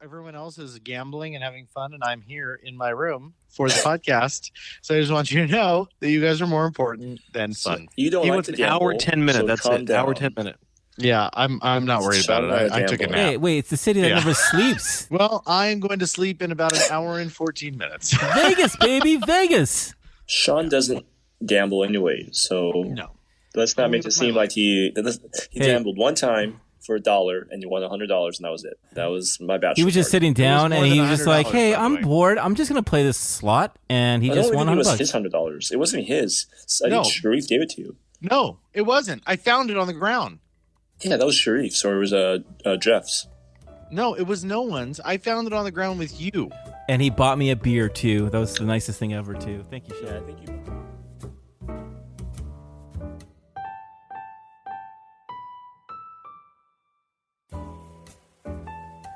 here. Everyone else is gambling and having fun, and I'm here in my room for the podcast. So I just want you to know that you guys are more important than fun. You don't He like wants to an gamble, hour, 10 minutes. so That's calm it. down. Hour, 10 minutes. Yeah, I'm not worried about it. I took a nap. Hey, wait, it's the city that never sleeps. Well, I'm going to sleep in about an hour and 14 minutes. Vegas, baby, Vegas. Sean doesn't gamble anyway, so No. let's not make it seem like he gambled one time for $1 and you won $100 and that was it. That was my bachelor. He was just sitting down and he was just like, "Hey, I'm way. bored. I'm just gonna play this slot," and he just won $100. It was $100. his $100. It wasn't his. I No. think Sharif gave it to you. No, it wasn't. I found it on the ground. Yeah, that was Sharif's, or it was Jeff's. No, it was no one's. I found it on the ground with you. And he bought me a beer too. That was the nicest thing ever too. Thank you, Sean. Yeah, I think you.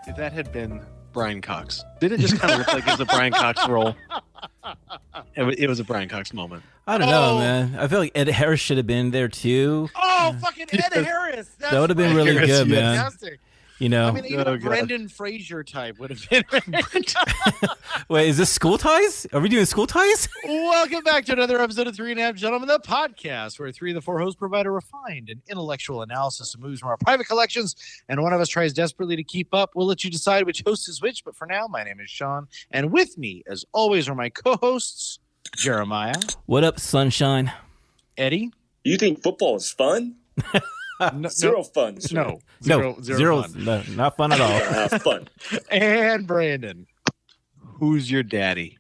If that had been Brian Cox, did it just kind of look like it was a Brian Cox role? It was a Brian Cox moment. I don't know, man. I feel like Ed Harris should have been there too. Oh, fucking Ed Harris. That That would have been really Harris, good, yes. man. Fantastic. You know. I mean, even Oh, a God. Brendan Fraser type would have been. Wait, is this School Ties? Are we doing School Ties? Welcome back to another episode of Three and a Half Gentlemen, the podcast, where three of the four hosts provide a refined and intellectual analysis of movies from our private collections, and one of us tries desperately to keep up. We'll let you decide which host is which, but for now, my name is Sean, and with me, as always, are my co-hosts, Jeremiah, What up, sunshine? Eddie. You think football is fun? No, Zero fun. Sir. No, No, zero fun. no, not fun at all. Have fun. And Brandon. Who's your daddy?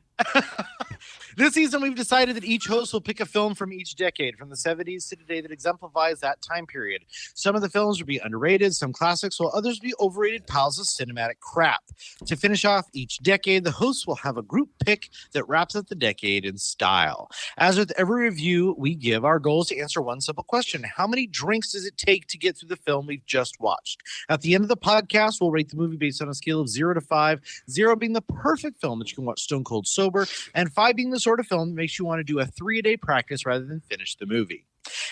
This season, we've decided that each host will pick a film from each decade, from the 70s to today, that exemplifies that time period. Some of the films will be underrated, some classics, while others will be overrated piles of cinematic crap. To finish off each decade, the hosts will have a group pick that wraps up the decade in style. As with every review we give, our goal is to answer one simple question: how many drinks does it take to get through the film we've just watched? At the end of the podcast, we'll rate the movie based on a scale of 0 to 5, 0 being the perfect film that you can watch stone cold sober, and 5 being the sort of film that makes you want to do a 3-a-day practice rather than finish the movie.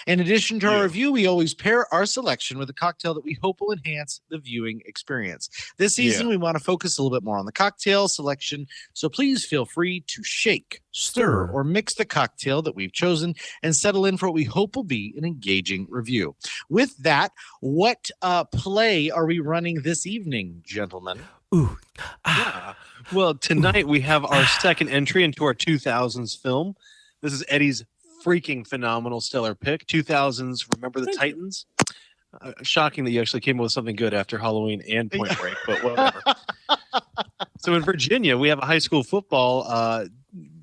In addition to our review, we always pair our selection with a cocktail that we hope will enhance the viewing experience. This season, we want to focus a little bit more on the cocktail selection, so please feel free to shake, stir, or mix the cocktail that we've chosen and settle in for what we hope will be an engaging review. With that, what play are we running this evening, gentlemen? Ooh. Yeah. Well, tonight we have our second entry into our 2000s film. This is Eddie's freaking phenomenal stellar pick. 2000s Remember the Titans. Shocking that you actually came up with something good after Halloween and Point Break, but whatever. So in Virginia, we have a high school football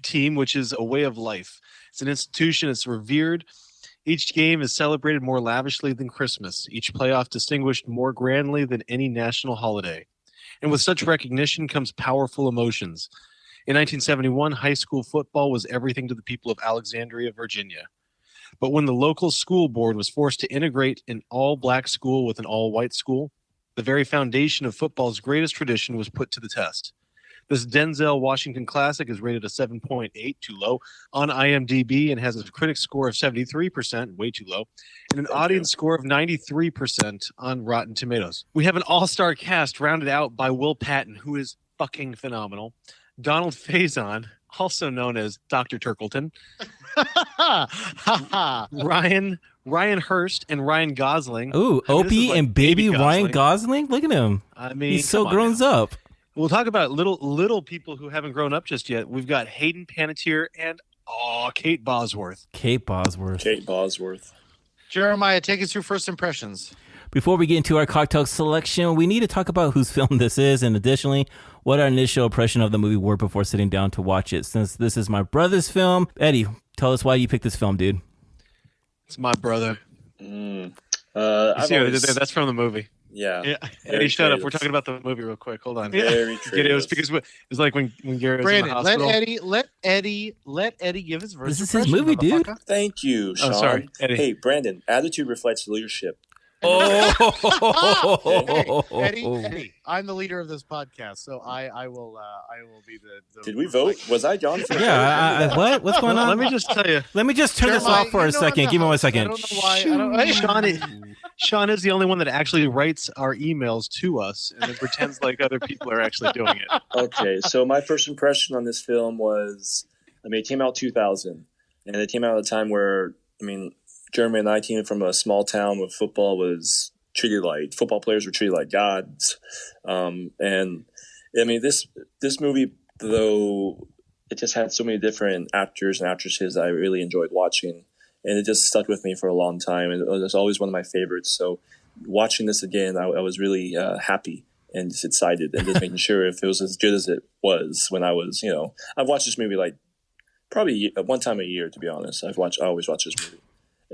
team, which is a way of life. It's an institution. It's revered. Each game is celebrated more lavishly than Christmas. Each playoff distinguished more grandly than any national holiday. And with such recognition comes powerful emotions. In 1971, high school football was everything to the people of Alexandria, Virginia. But when the local school board was forced to integrate an all-black school with an all-white school, the very foundation of football's greatest tradition was put to the test. This Denzel Washington classic is rated a 7.8, too low, on IMDb and has a critic score of 73%, way too low, and an audience score of 93% on Rotten Tomatoes. We have an all-star cast rounded out by Will Patton, who is fucking phenomenal, Donald Faison, also known as Dr. Turkleton, Ryan Hurst, and Ryan Gosling. Ooh, Opie like and baby Ryan Gosling. Gosling. Look at him. I mean, He's so come on grown now. up. We'll talk about little people who haven't grown up just yet. We've got Hayden Panettiere and Kate Bosworth. Kate Bosworth. Kate Bosworth. Jeremiah, take us through first impressions. Before we get into our cocktail selection, we need to talk about whose film this is, and additionally, what our initial impression of the movie were before sitting down to watch it. Since this is my brother's film, Eddie, tell us why you picked this film, dude. It's my brother. I've See what I did always- there? That's from the movie. Yeah. Eddie, shut up. creative. We're talking about the movie real quick. Hold on. Very It was creative. because it was like when Gary was Brandon, in the hospital. let Eddie give his first This is his impression, movie, dude. motherfucker. Thank you, Sean. sorry, Eddie. Hey, Brandon, attitude reflects leadership. Eddie, I'm the leader of this podcast, so I will be the. Did we vote? Was I John? Yeah. What's going on? Let me just tell you. Let me just turn this off for a second. Give me 1 second. I don't know why. Sean is the only one that actually writes our emails to us and then pretends like other people are actually doing it. Okay, so my first impression on this film was, it came out 2000, and it came out at a time where, Jeremy and I came from a small town where football was treated like, football players were treated like gods. This movie, though, it just had so many different actors and actresses that I really enjoyed watching. And it just stuck with me for a long time. And it was always one of my favorites. So watching this again, I was really happy and just excited and just making sure if it was as good as it was when I was, I've watched this movie like probably one time a year, to be honest. I always watch this movie.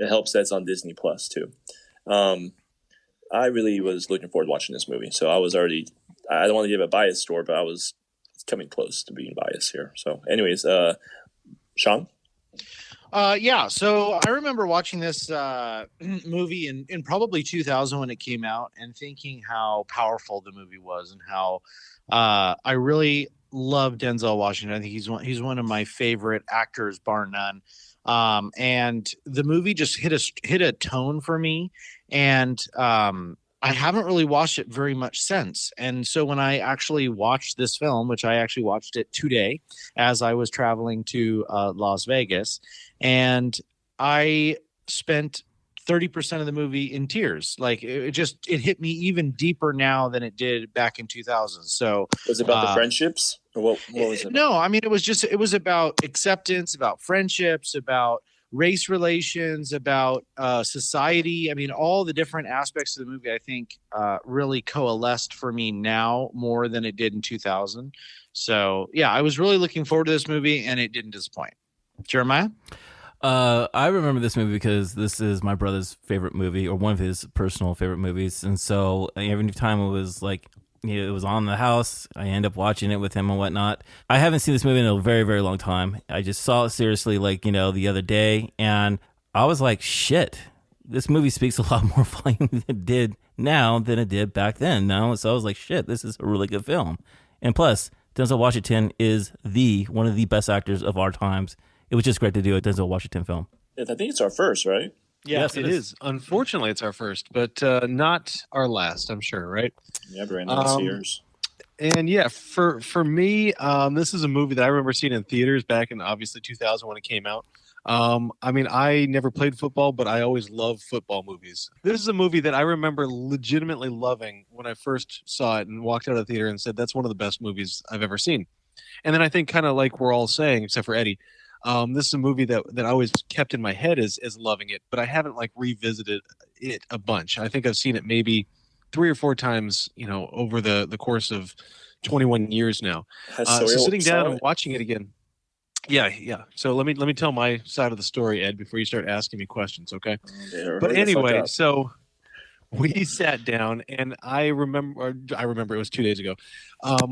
It helps that it's on Disney Plus too. I really was looking forward to watching this movie. So I don't want to give a bias score, but I was coming close to being biased here. So anyways, Sean? So I remember watching this movie in probably 2000 when it came out and thinking how powerful the movie was and how I really love Denzel Washington. I think he's one of my favorite actors, bar none. And the movie just hit a tone for me, and I haven't really watched it very much since. And so when I actually watched this film, which I actually watched it today as I was traveling to Las Vegas, and I spent 30% of the movie in tears. Like it hit me even deeper now than it did back in 2000. So was it about the friendships? Or what was it? No, it was about acceptance, about friendships, about race relations, about society. All the different aspects of the movie, I think, really coalesced for me now more than it did in 2000. So yeah, I was really looking forward to this movie, and it didn't disappoint. Jeremiah? I remember this movie because this is my brother's favorite movie, or one of his personal favorite movies. And so every time it was like, it was on the house, I end up watching it with him and whatnot. I haven't seen this movie in a very, very long time. I just saw it seriously the other day, and I was like, shit, this movie speaks a lot more volume than it did now than it did back then. So I was like, shit, this is a really good film. And plus, Denzel Washington is one of the best actors of our times. It was just great to do a Denzel Washington film. I think it's our first, right? Yes, it is. Unfortunately, it's our first, but not our last, I'm sure, right? Yeah, Brandon, it's yours. And yeah, for me, this is a movie that I remember seeing in theaters back in obviously 2000 when it came out. I never played football, but I always loved football movies. This is a movie that I remember legitimately loving when I first saw it and walked out of the theater and said, that's one of the best movies I've ever seen. And then I think kind of like we're all saying, except for Eddie, this is a movie that I always kept in my head as loving it, but I haven't revisited it a bunch. I think I've seen it maybe 3 or 4 times, over the course of 21 years now. So sitting down and watching it again. Yeah. So let me tell my side of the story, Ed, before you start asking me questions, okay? But anyway, so we sat down, and I remember it was 2 days ago.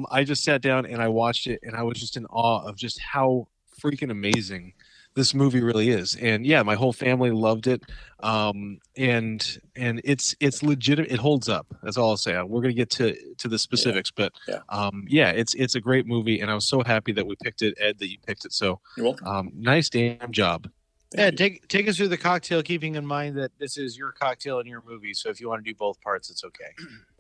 I just sat down and I watched it, and I was just in awe of just how freaking amazing this movie really is. And yeah, my whole family loved it. And it's legitimate. It holds up. That's all I'll say. We're going to get to the specifics, but it's a great movie, and I was so happy that we picked it, Ed, that you picked it. So you're welcome. Nice damn job. Ed, take us through the cocktail, keeping in mind that this is your cocktail and your movie. So if you want to do both parts, it's okay.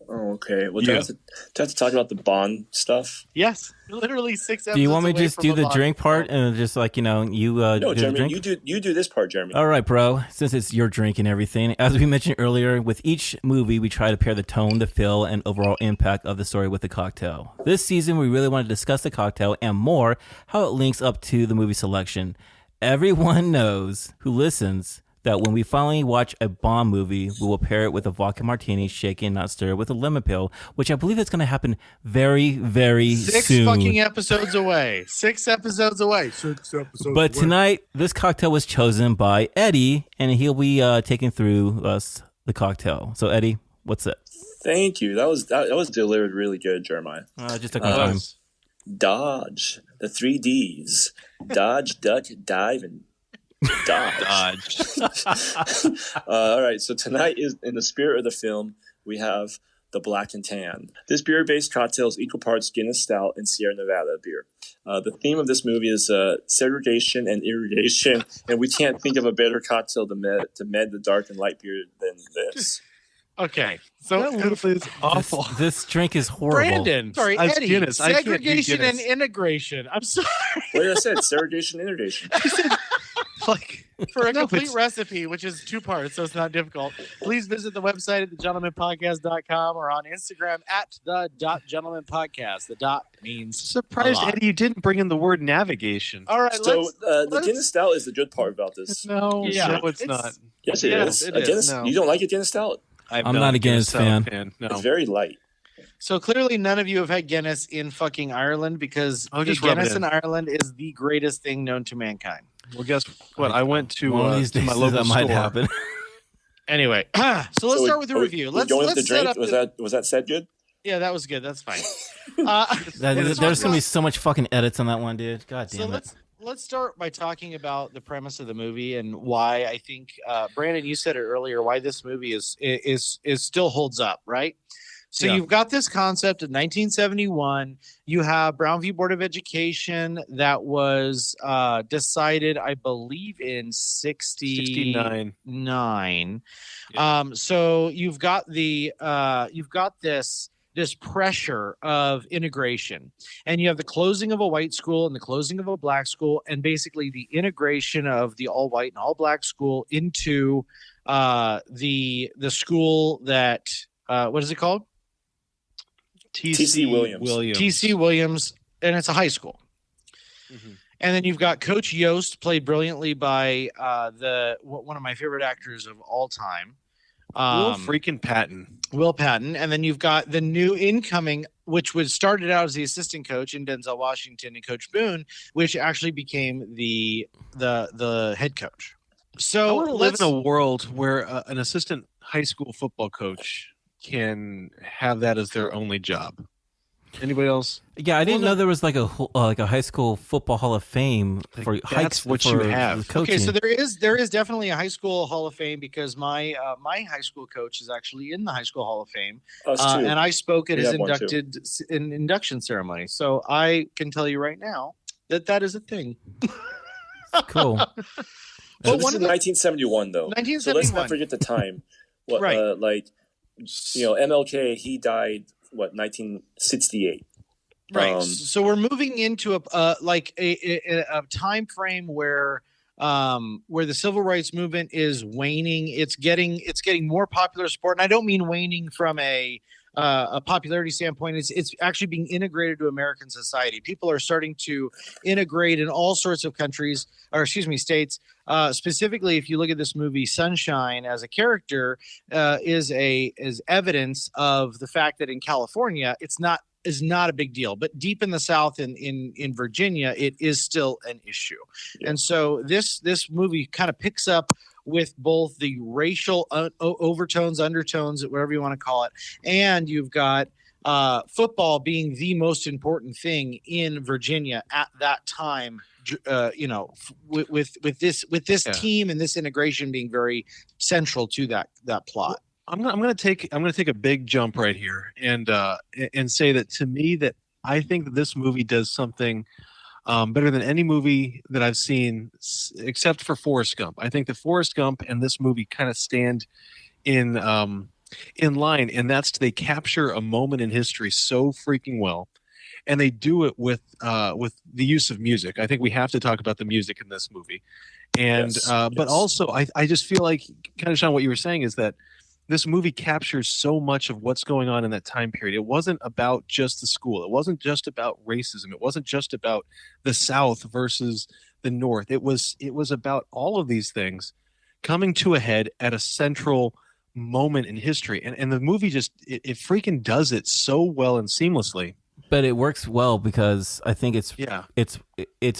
Oh, okay. Well, do I have to talk about the Bond stuff? Yes, literally 6 episodes. Do you want me to just do the drink part and just no, do Jeremy, the drink? you do this part, Jeremy. All right, bro. Since it's your drink and everything, as we mentioned earlier, with each movie we try to pair the tone, the feel, and overall impact of the story with the cocktail. This season, we really want to discuss the cocktail and more how it links up to the movie selection. Everyone knows who listens that when we finally watch a Bond movie, we will pair it with a vodka martini, shaken, not stirred, with a lemon peel, which I believe is going to happen very, very soon. 6 fucking episodes away. 6 episodes away. 6 episodes But away. Tonight, this cocktail was chosen by Eddie, and he'll be taking through us the cocktail. So, Eddie, what's it? Thank you. That was delivered really good, Jeremiah. Just took my time. Dodge. The 3 Ds. Dodge, duck, dive, and Dodge. All right. So tonight is in the spirit of the film. We have the Black and Tan. This beer-based cocktail is equal parts Guinness Stout and Sierra Nevada beer. The theme of this movie is segregation and irrigation, and we can't think of a better cocktail to med the dark and light beer than this. Okay, so That literally is awful. This drink is horrible. Brandon, sorry, It's Eddie, Guinness. I can't do segregation and Guinness. integration. I'm sorry. What did I say? Segregation, integration. Like, For a no, complete it's- recipe, which is 2 parts, so it's not difficult, please visit the website at thegentlemanpodcast.com or on Instagram at the.gentlemanpodcast. The dot means surprised a lot. Eddie you didn't bring in the word navigation. All right, So the let's- Guinness Stout is the good part about this. No, Yeah, no, it's it's- not. Yes, it Yes, is. it A is. Guinness, No. You don't like a Guinness Stout? I'm not a Guinness fan. No. It's very light. So clearly, none of you have had Guinness in fucking Ireland because I'll just rub it Guinness in. in Ireland is the greatest thing known to mankind. Well, guess what? I went to, One of these to days my local that might store. happen. Anyway, so let's So start with the are we- review. we're Let's going with the set drink. up. Was that said good? Yeah, that was good. That's fine. There's gonna be so much fucking edits on that one, dude. God So damn it. let's start by talking about the premise of the movie and why I think Brandon, you said it earlier, why this movie is still holds up, right? So Yeah. you've got this concept of 1971. You have Brown v. Board of Education that was decided, I believe, in 69. 69. Yeah. So you've got this pressure of integration, and you have the closing of a white school and the closing of a black school, and basically the integration of the all white and all black school into the school that what is it called? T.C. Williams. TC Williams, and it's a high school. Mhm. And then you've got Coach Yost, played brilliantly by one of my favorite actors of all time, Will freaking Patton. Will Patton. And then you've got the new incoming, which was started out as the assistant coach in Denzel Washington and Coach Boone, which actually became the head coach. I So want to live in a world where an assistant high school football coach can have that as their only job. Anybody else? Yeah, I didn't know there was like a high school football Hall of Fame for That's what you have. coaching. Okay, so there is definitely a high school Hall of Fame because my high school coach is actually in the High School Hall of Fame, Us too. and I spoke at We his have one too. induction ceremony. So I can tell you right now that is a thing. Cool. So Well, this one is of the- 1971, though. 1971. So let's not forget the time. What, Right. MLK, he died, 1968. Right. So we're moving into a time frame where the civil rights movement is waning. It's getting more popular support, and I don't mean waning from a popularity standpoint. It's actually being integrated to American society. People are starting to integrate in all sorts of countries, or excuse me, states. Specifically, if you look at this movie, Sunshine as a character is evidence of the fact that in California is not a big deal, but deep in the South, in Virginia, it is still an issue. Yeah. And so this movie kind of picks up with both the racial overtones, undertones, whatever you want to call it, and you've got football being the most important thing in Virginia at that time. With this team and this integration being very central to that plot. I'm gonna take a big jump right here and say that to me that I think that this movie does something better than any movie that I've seen except for Forrest Gump. I think that Forrest Gump and this movie kind of stand in line, and that's they capture a moment in history so freaking well, and they do it with the use of music. I think we have to talk about the music in this movie, and Yes, but yes. also I just feel like kind of Sean, what you were saying is that this movie captures so much of what's going on in that time period. It wasn't about just the school. It wasn't just about racism. It wasn't just about the South versus the North. It was about all of these things coming to a head at a central moment in history. And the movie just it freaking does it so well and seamlessly. But it works well because I think it's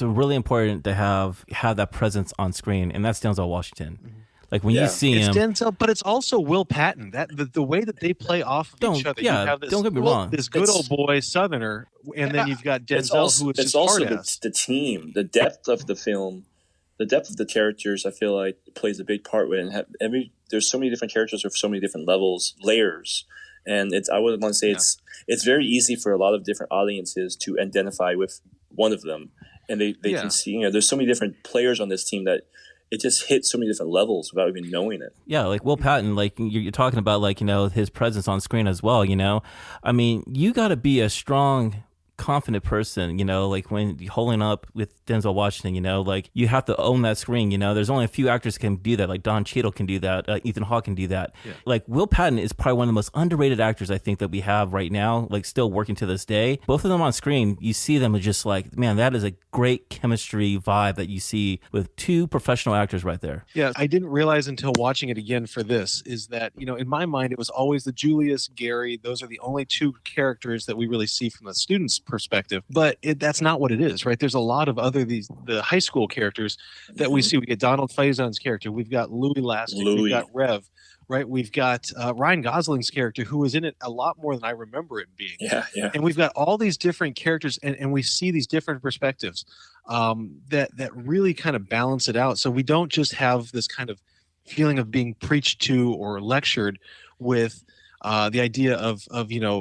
really important to have that presence on screen, and that's Denzel Washington. Like when you see It's him, Denzel, but it's also Will Patton. That the way that they play off of each other. You have this, don't get me wrong. This good old boy Southerner, and then you've got Denzel, who is it's just also hard ass. the team, the depth of the film. the depth of the characters, I feel like plays a big part with it. And there's so many different characters with so many different layers. And I would want to say it's very easy for a lot of different audiences to identify with one of them. And they can see, there's so many different players on this team that it just hits so many different levels without even knowing it. Yeah, like Will Patton, like you're talking about, like, his presence on screen as well, I mean, you got to be a strong, confident person, like when you're holding up with Denzel Washington, like you have to own that screen, there's only a few actors can do that, like Don Cheadle can do that, Ethan Hawke can do that. Yeah. Like Will Patton is probably one of the most underrated actors I think that we have right now, like still working to this day. Both of them on screen, you see them as just like, man, that is a great chemistry vibe that you see with two professional actors right there. Yeah, I didn't realize until watching it again for this is that, in my mind, it was always the Julius, Gary. Those are the only two characters that we really see from the students' perspective, but that's not what it is, right? There's a lot of the high school characters that we see. We get Donald Faison's character, we've got Louis Lastic, we've got Rev, right? We've got Ryan Gosling's character, who was in it a lot more than I remember it being. Yeah. And we've got all these different characters, and we see these different perspectives that really kind of balance it out. So we don't just have this kind of feeling of being preached to or lectured with the idea of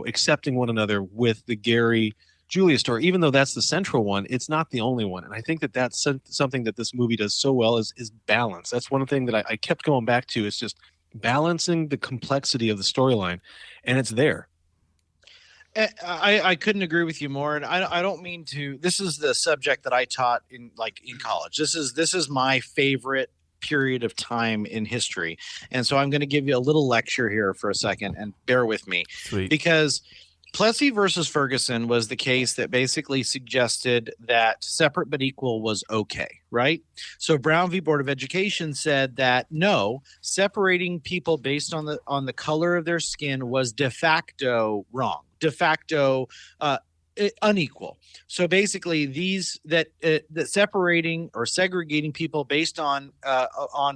accepting one another with the Gary Julia story. Even though that's the central one, it's not the only one. And I think that that's something that this movie does so well is balance. That's one thing that I kept going back to, is just balancing the complexity of the storyline, and it's there. I couldn't agree with you more, and I don't mean to. This is the subject that I taught in college. This is my favorite period of time in history, and so I'm going to give you a little lecture here for a second, and bear with me. Sweet. Because Plessy versus Ferguson was the case that basically suggested that separate but equal was okay, right? So Brown v. Board of Education said that no, separating people based on the color of their skin was de facto wrong, de facto unequal. So basically, that separating or segregating people based on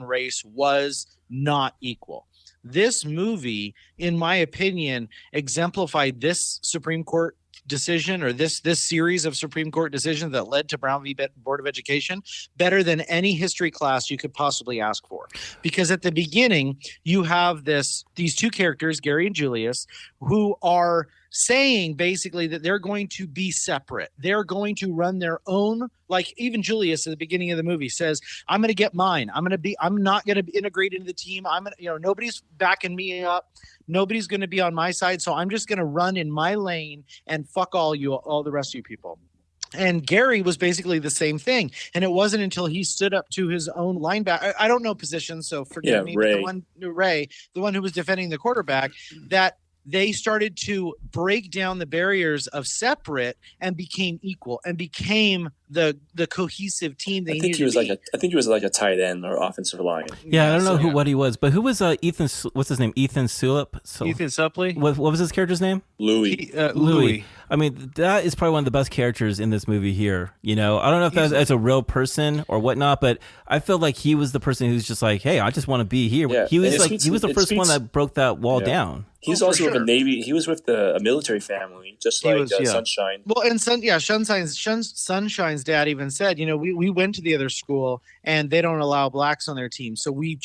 race was not equal. This movie, in my opinion, exemplified this Supreme Court decision, or this series of Supreme Court decisions that led to Brown v. Board of Education, better than any history class you could possibly ask for. Because at the beginning, you have these two characters, Gary and Julius, who are saying basically that they're going to be separate. They're going to run their own, like even Julius at the beginning of the movie says, I'm going to get mine. I'm not going to be integrated into the team. Nobody's backing me up. Nobody's going to be on my side. So I'm just going to run in my lane and fuck all the rest of you people. And Gary was basically the same thing. And it wasn't until he stood up to his own linebacker. I don't know positions, so forgive me. Ray. But the one who was defending the quarterback, that they started to break down the barriers of separate and became equal and became the cohesive team they needed to be. I think he was like a tight end or offensive line. Yeah, I don't know what he was, but who was Ethan? What's his name? Ethan Sulip. Ethan Suplee. What was his character's name? Louis. Louis. I mean, that is probably one of the best characters in this movie here. I don't know if that's a real person or whatnot, but I feel like he was the person who's just like, hey, I just want to be here. Yeah. He was the first one that broke that wall down. He's also with the Navy. He was with a military family, just like Sunshine. Well, and Sunshine's dad even said, we went to the other school and they don't allow blacks on their team, so we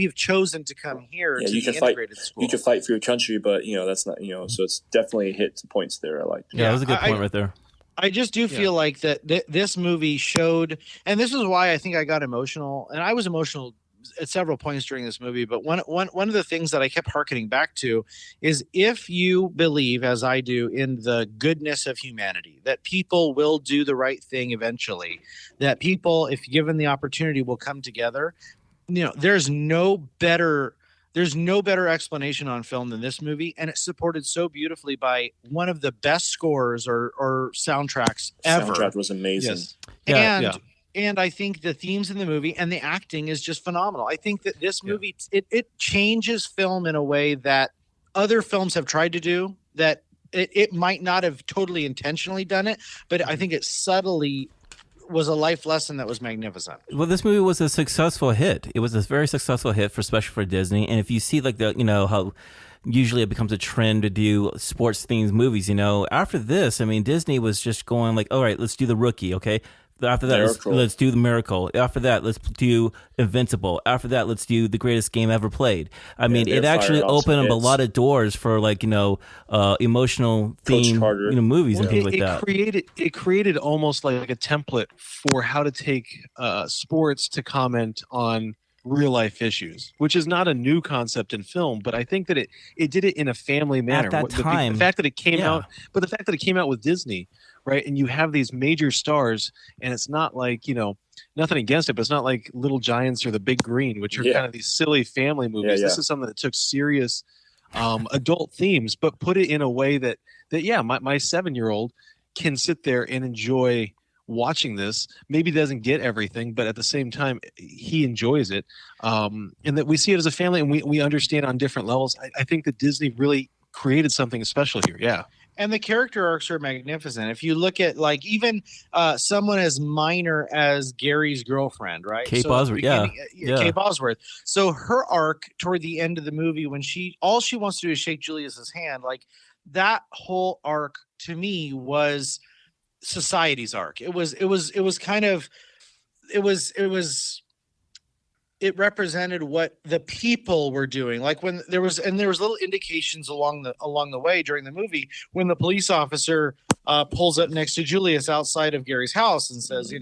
have chosen to come here to the integrated school. You can fight for your country, but that's not so it's definitely hit some points there. I like. Yeah, that was a good point right there. I just do feel like that this movie showed, and this is why I think I got emotional, and I was emotional at several points during this movie, but one of the things that I kept hearkening back to is, if you believe, as I do, in the goodness of humanity, that people will do the right thing eventually, that people, if given the opportunity, will come together. There's no better explanation on film than this movie, and it's supported so beautifully by one of the best scores or soundtracks ever. Soundtrack was amazing. Yes. And I think the themes in the movie and the acting is just phenomenal. I think that this movie, it changes film in a way that other films have tried to do, that it might not have totally intentionally done it, but I think it subtly was a life lesson that was magnificent. Well, this movie was a successful hit. It was a very successful hit, especially for Disney. And if you see like how usually it becomes a trend to do sports themed movies, after this, I mean, Disney was just going like, all right, let's do The Rookie. Okay. After that, let's do The Miracle. After that, let's do Invincible. After that, let's do The Greatest Game Ever Played. I mean, it actually opened up a lot of doors for emotional theme movies and things like that. It created almost like a template for how to take sports to comment on real life issues, which is not a new concept in film, but I think that it did it in a family manner. At that time, the fact that it came out, but the fact that it came out with Disney, right? And you have these major stars, and it's not like, nothing against it, but it's not like Little Giants or The Big Green, which are kind of these silly family movies. This is something that took serious adult themes, but put it in a way that my 7-year-old can sit there and enjoy watching this. Maybe doesn't get everything, but at the same time he enjoys it, and that we see it as a family, and we understand on different levels. I think that Disney really created something special here. And the character arcs are magnificent. If you look at even someone as minor as Gary's girlfriend, right? Kate Bosworth, Kate Bosworth. So her arc toward the end of the movie, when all she wants to do is shake Julius's hand, like that whole arc to me was society's arc. It represented what the people were doing. Like when there was little indications along the way during the movie when the police officer pulls up next to Julius outside of Gary's house and says,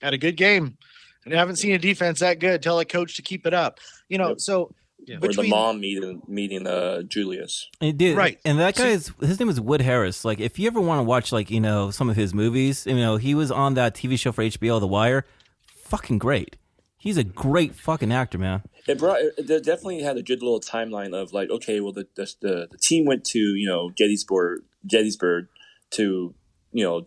had a good game. And I haven't seen a defense that good. Tell a coach to keep it up. So or the mom meeting Julius. It did. Right. And that guy his name is Wood Harris. Like if you ever want to watch some of his movies, he was on that TV show for HBO, The Wire. Fucking great. He's a great fucking actor, man. It definitely had a good little timeline of like, okay, well the team went to Gettysburg to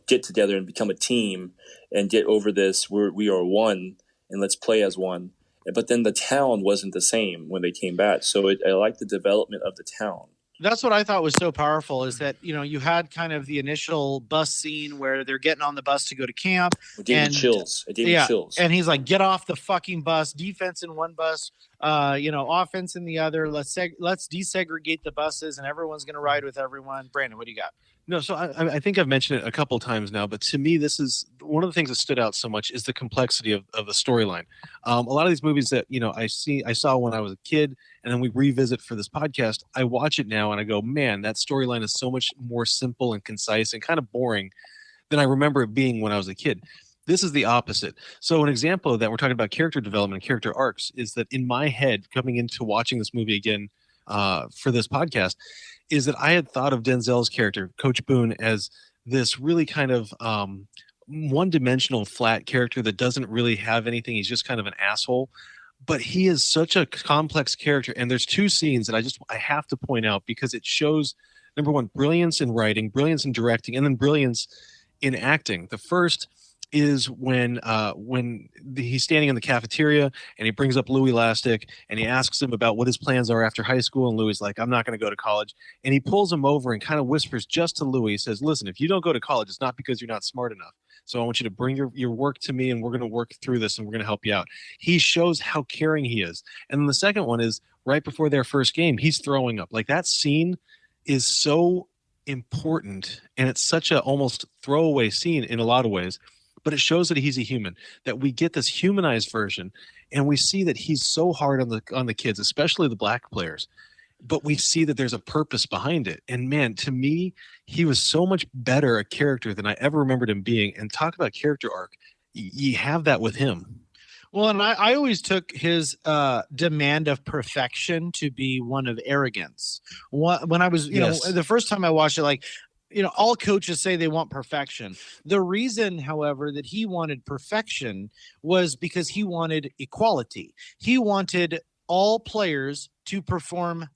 get together and become a team and get over this. We are one and let's play as one. But then the town wasn't the same when they came back. So I like the development of the town. That's what I thought was so powerful is that, you had kind of the initial bus scene where they're getting on the bus to go to camp. It gave me chills. And he's like, get off the fucking bus, defense in one bus, offense in the other. Let's desegregate the buses and everyone's going to ride with everyone. Brandon, what do you got? No, so I think I've mentioned it a couple of times now, but to me, this is one of the things that stood out so much is the complexity of the storyline. A lot of these movies that, I saw when I was a kid and then we revisit for this podcast, I watch it now and I go, man, that storyline is so much more simple and concise and kind of boring than I remember it being when I was a kid. This is the opposite. So an example of that, we're talking about character development and character arcs, is that in my head, coming into watching this movie again for this podcast, is that I had thought of Denzel's character, Coach Boone, as this really kind of one-dimensional flat character that doesn't really have anything. He's just kind of an asshole. But he is such a complex character. And there's two scenes that I have to point out because it shows, number one, brilliance in writing, brilliance in directing, and then brilliance in acting. The first is when he's standing in the cafeteria and he brings up Louis Lastic and he asks him about what his plans are after high school, and Louis is like, I'm not going to go to college. And he pulls him over and kind of whispers just to Louis, says, listen, if you don't go to college, it's not because you're not smart enough. So I want you to bring your work to me and we're going to work through this and we're going to help you out. He shows how caring he is. And then the second one is right before their first game, he's throwing up. Like that scene is so important and it's such a almost throwaway scene in a lot of ways. But it shows that he's a human, that we get this humanized version, and we see that he's so hard on the kids, especially the black players. But we see that there's a purpose behind it. And man, to me, he was so much better a character than I ever remembered him being. And talk about character arc. You have that with him. Well, and I always took his demand of perfection to be one of arrogance. When I was, the first time I watched it, all coaches say they want perfection. The reason, however, that he wanted perfection was because he wanted equality. He wanted all players to perform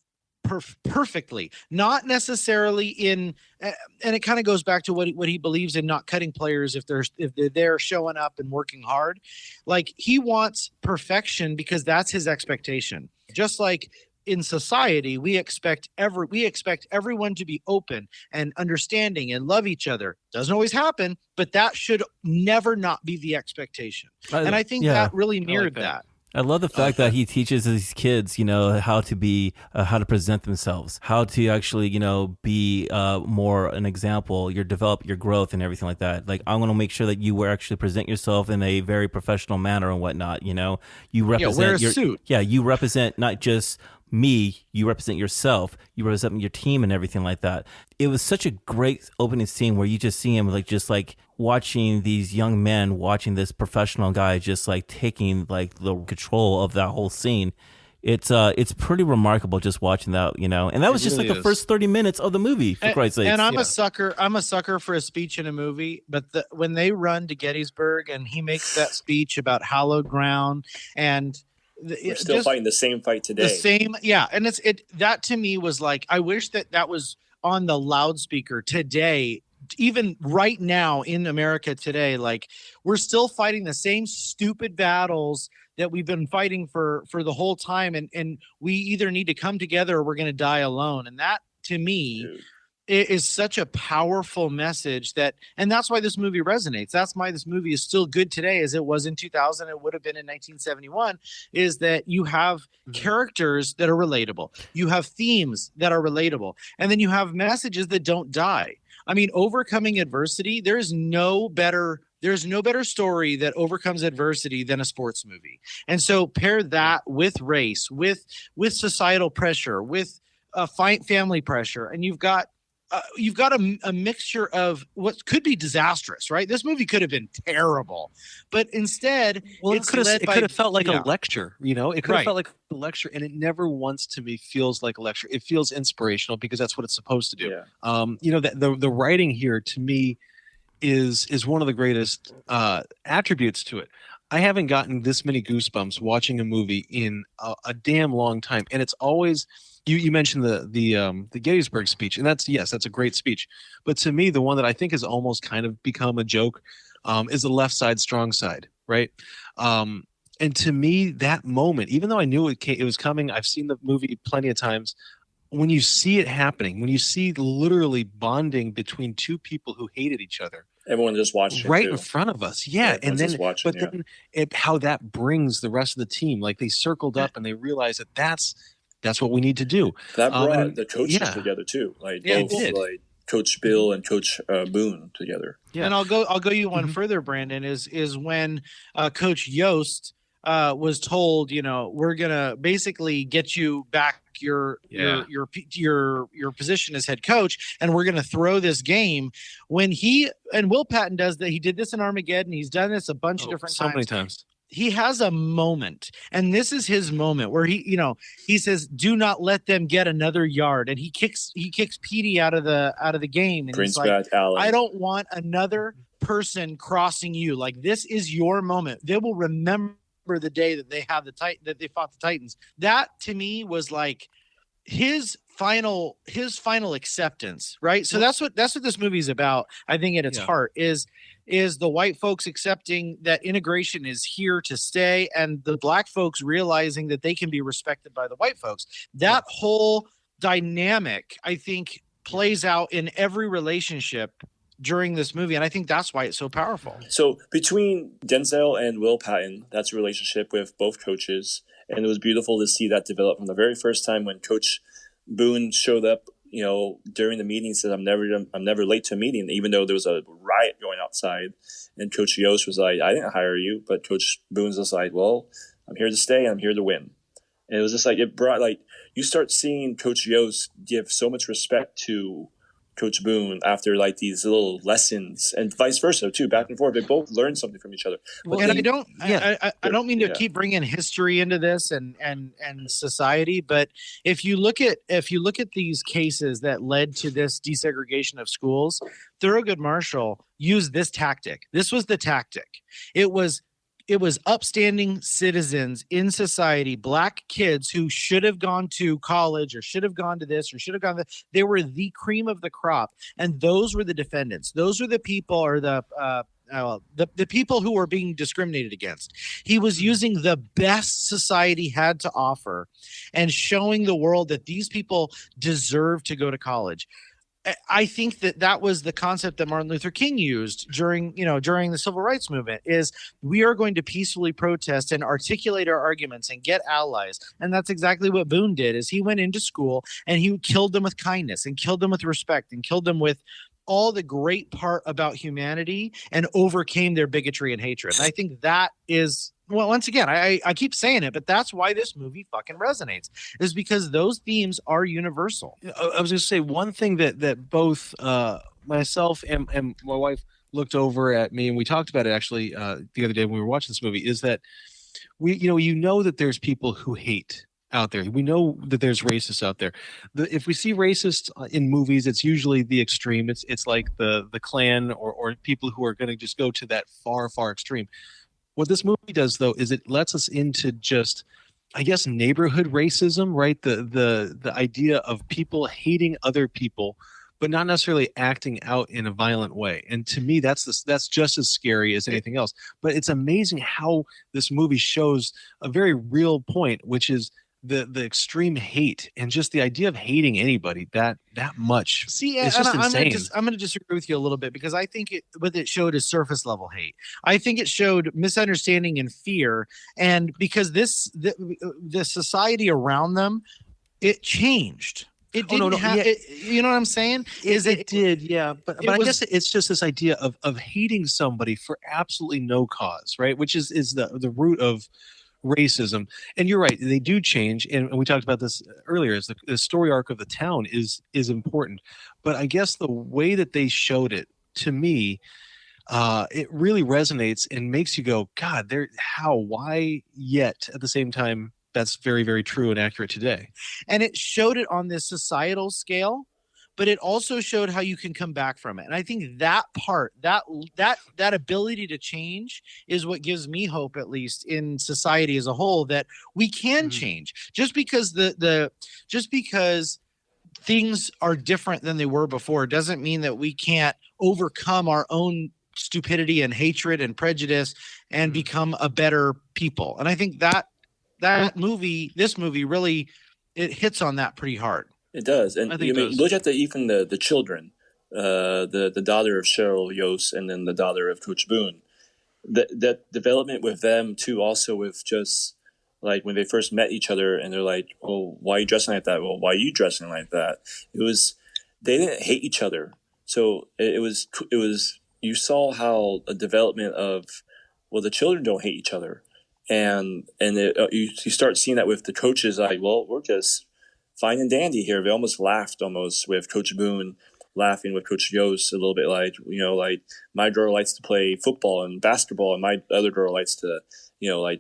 perfectly, not necessarily in, and it kind of goes back to what he believes in, not cutting players if they're showing up and working hard. Like he wants perfection because that's his expectation. Just like in society, we expect everyone to be open and understanding and love each other. Doesn't always happen, but that should never not be the expectation. And I think that really mirrored that. I love the fact that he teaches these kids, how to be, how to present themselves, how to actually, be more an example, develop your growth and everything like that. Like, I want to make sure that you actually present yourself in a very professional manner and whatnot. You represent wear a suit. Yeah, you represent not just me, you represent yourself, you represent your team and everything like that. It was such a great opening scene where you just see him just watching these young men watching this professional guy just taking the control of that whole scene. It's pretty remarkable just watching that, and that was just really the first 30 minutes of the movie, for Christ's sake. And I'm a sucker for a speech in a movie, but when they run to Gettysburg and he makes that speech about hallowed ground, and we're still fighting the same fight today. And that to me was I wish that was on the loudspeaker today. Even right now in America today, we're still fighting the same stupid battles that we've been fighting for the whole time. And we either need to come together or we're going to die alone. And that to me is such a powerful message and that's why this movie resonates. That's why this movie is still good today as it was in 2000. It would have been in 1971, is that you have characters that are relatable. You have themes that are relatable. And then you have messages that don't die. I mean, overcoming adversity, there's no better story that overcomes adversity than a sports movie. And so pair that with race, with societal pressure, with family pressure, and you've got a mixture of what could be disastrous, right? This movie could have been terrible, but instead, it could have felt like a lecture. It could have felt like a lecture, and it never once to me feels like a lecture. It feels inspirational because that's what it's supposed to do. Yeah. The writing here to me is one of the greatest attributes to it. I haven't gotten this many goosebumps watching a movie in a damn long time, and it's always. You mentioned the Gettysburg speech, and that's a great speech. But to me, the one that I think has almost kind of become a joke is the left side, strong side, right? And to me, that moment, even though I knew it was coming, I've seen the movie plenty of times. When you see it happening, when you see literally bonding between two people who hated each other, everyone just watching right in front of us, and then how that brings the rest of the team, they circled up and they realized that's what we need to do. That brought the coaches together too, both Coach Bill and Coach Boone together. Yeah. And I'll go you one further, Brandon. Is when Coach Yost was told, we're gonna basically get you back your position as head coach, and we're gonna throw this game. When Will Patton does that, he did this in Armageddon. He's done this a bunch of different times. So many times. He has a moment, and this is his moment where he says, "Do not let them get another yard," and he kicks Petey out of the game, and brings he's back Allen. I don't want another person crossing you. This is your moment. They will remember the day that they have that they fought the Titans. That to me was his final acceptance, right? So that's what this movie's about. I think at its heart is the white folks accepting that integration is here to stay, and the black folks realizing that they can be respected by the white folks. That whole dynamic, I think, plays out in every relationship during this movie, and I think that's why it's so powerful. So between Denzel and Will Patton, that's a relationship with both coaches, and it was beautiful to see that develop from the very first time when Coach Boone showed up. During the meeting, said, I'm never late to a meeting, even though there was a riot going outside. And Coach Yost was like, I didn't hire you. But Coach Boone's just like, well, I'm here to stay. I'm here to win. And it was just it brought, you start seeing Coach Yost give so much respect to Coach Boone after these little lessons, and vice versa too, back and forth. They both learn something from each other. And I don't mean to keep bringing history into this and society, but if you look at these cases that led to this desegregation of schools, Thurgood Marshall used this tactic. This was the tactic. It was upstanding citizens in society, black kids who should have gone to college or should have gone to this or should have gone to that. They were the cream of the crop. And those were the defendants. Those were the people or the people who were being discriminated against. He was using the best society had to offer and showing the world that these people deserve to go to college. I think that was the concept that Martin Luther King used during the civil rights movement is we are going to peacefully protest and articulate our arguments and get allies. And that's exactly what Boone did is he went into school and he killed them with kindness and killed them with respect and killed them with all the great part about humanity and overcame their bigotry and hatred. And I think that is, well, once again, I keep saying it, but that's why this movie fucking resonates, is because those themes are universal. I was going to say one thing that both myself and my wife looked over at me, and we talked about it actually the other day when we were watching this movie, is that you know that there's people who hate out there. We know that there's racists out there. If we see racists in movies, it's usually the extreme. It's like the Klan or people who are going to just go to that far, far extreme. What this movie does, though, is it lets us into just, I guess, neighborhood racism, right? The idea of people hating other people, but not necessarily acting out in a violent way. And to me, that's just as scary as anything else. But it's amazing how this movie shows a very real point, which is the extreme hate and just the idea of hating anybody that much. See, it's just insane. I'm going to disagree with you a little bit because I think what it showed is surface level hate. I think it showed misunderstanding and fear, and because the society around them, it changed. It didn't have. Yeah. You know what I'm saying? It did, yeah. But I guess it's just this idea of hating somebody for absolutely no cause, right? Which is the root of racism. And you're right, they do change, and we talked about this earlier, is the story arc of the town is important. But I guess the way that they showed it, to me, it really resonates and makes you go, God, why? Yet at the same time, that's very, very true and accurate today. And it showed it on this societal scale, but it also showed how you can come back from it. And I think that part, that ability to change is what gives me hope, at least in society as a whole, that we can change. Just because just because things are different than they were before doesn't mean that we can't overcome our own stupidity and hatred and prejudice and become a better people. And I think this movie really, it hits on that pretty hard. It does, and look at even the children, the daughter of Cheryl Yost, and then the daughter of Coach Boone. That development with them too, also with just like when they first met each other, and they're like, "Oh, why are you dressing like that? Well, why are you dressing like that?" They didn't hate each other, so it was you saw how a development of, well, the children don't hate each other, and you start seeing that with the coaches, like, well, we're just fine and dandy here. They almost laughed with Coach Boone laughing with Coach Yost a little bit, like, like my girl likes to play football and basketball, and my other girl likes to,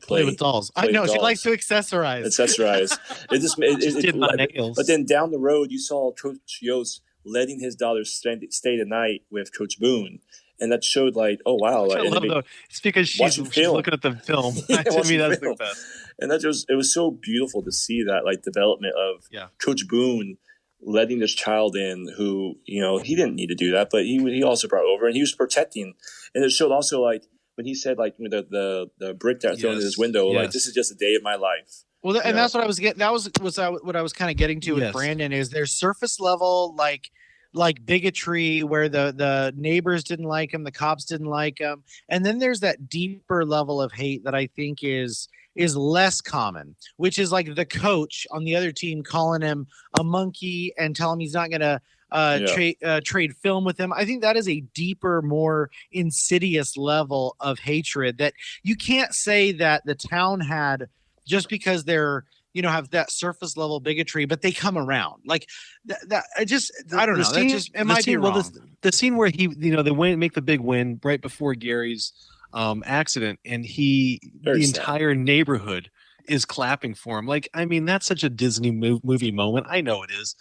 play with dolls. I know she likes to accessorize. It did my nails. But then down the road, you saw Coach Yost letting his daughter stay the night with Coach Boone. And that showed like, oh wow! It's because she's looking at the film. To me, that's the best. And it was so beautiful to see that like development of Coach Boone letting this child in who, he didn't need to do that, but he also brought over and he was protecting. And it showed also like when he said like the brick that thrown in his window, like, this is just a day of my life. Well, and that's what I was getting. That was what I was kind of getting to with Brandon, is there's surface level like bigotry where the neighbors didn't like him, the cops didn't like him. And then there's that deeper level of hate that I think is less common, which is like the coach on the other team calling him a monkey and telling him he's not going to trade film with him. I think that is a deeper, more insidious level of hatred that you can't say that the town had just because they're, have that surface level bigotry, but they come around like that. I don't know. It might be wrong. The scene where they make the big win right before Gary's accident, and the entire neighborhood is clapping for him. Like, I mean, that's such a Disney movie moment. I know it is,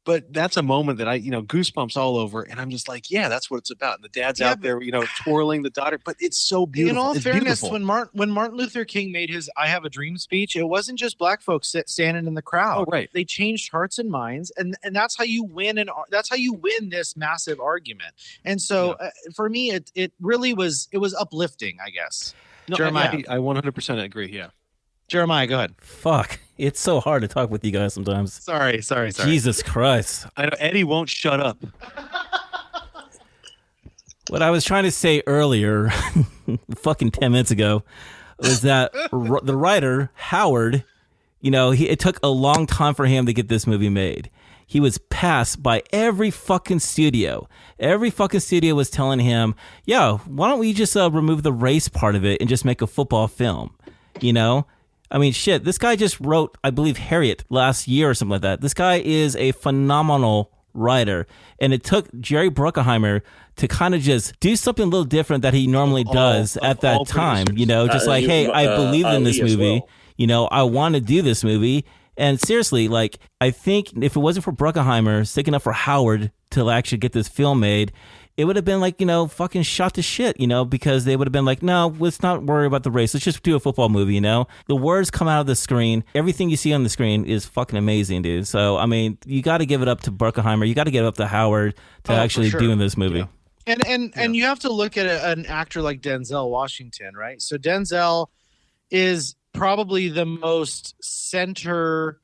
but that's a moment that goosebumps all over, and I'm just like, yeah, that's what it's about. And the dad's out there, twirling the daughter, but it's so beautiful. In all fairness, when Martin Luther King made his "I Have a Dream" speech, it wasn't just black folks standing in the crowd. Oh, right. They changed hearts and minds, and that's how you win. And that's how you win this massive argument. And so, for me, it really was uplifting, I guess. No, Jeremiah, I 100% agree. Yeah. Jeremiah, go ahead. Fuck. It's so hard to talk with you guys sometimes. Sorry. Jesus Christ. I know Eddie won't shut up. What I was trying to say earlier, fucking 10 minutes ago, was that the writer, Howard, it took a long time for him to get this movie made. He was passed by every fucking studio. Every fucking studio was telling him, yo, why don't we just remove the race part of it and just make a football film? I mean, shit, this guy just wrote, I believe, Harriet last year or something like that. This guy is a phenomenal writer. And it took Jerry Bruckheimer to kind of just do something a little different that he normally does at that time. Just like, hey, I believe in this movie. Well. I want to do this movie. And seriously, like, I think if it wasn't for Bruckheimer sticking up for Howard to actually get this film made, it would have been like, fucking shot to shit, because they would have been like, no, let's not worry about the race. Let's just do a football movie, The words come out of the screen. Everything you see on the screen is fucking amazing, dude. So, I mean, you got to give it up to Bruckheimer. You got to give it up to Howard to actually doing this movie. Yeah. And you have to look at an actor like Denzel Washington, right? So Denzel is probably the most centered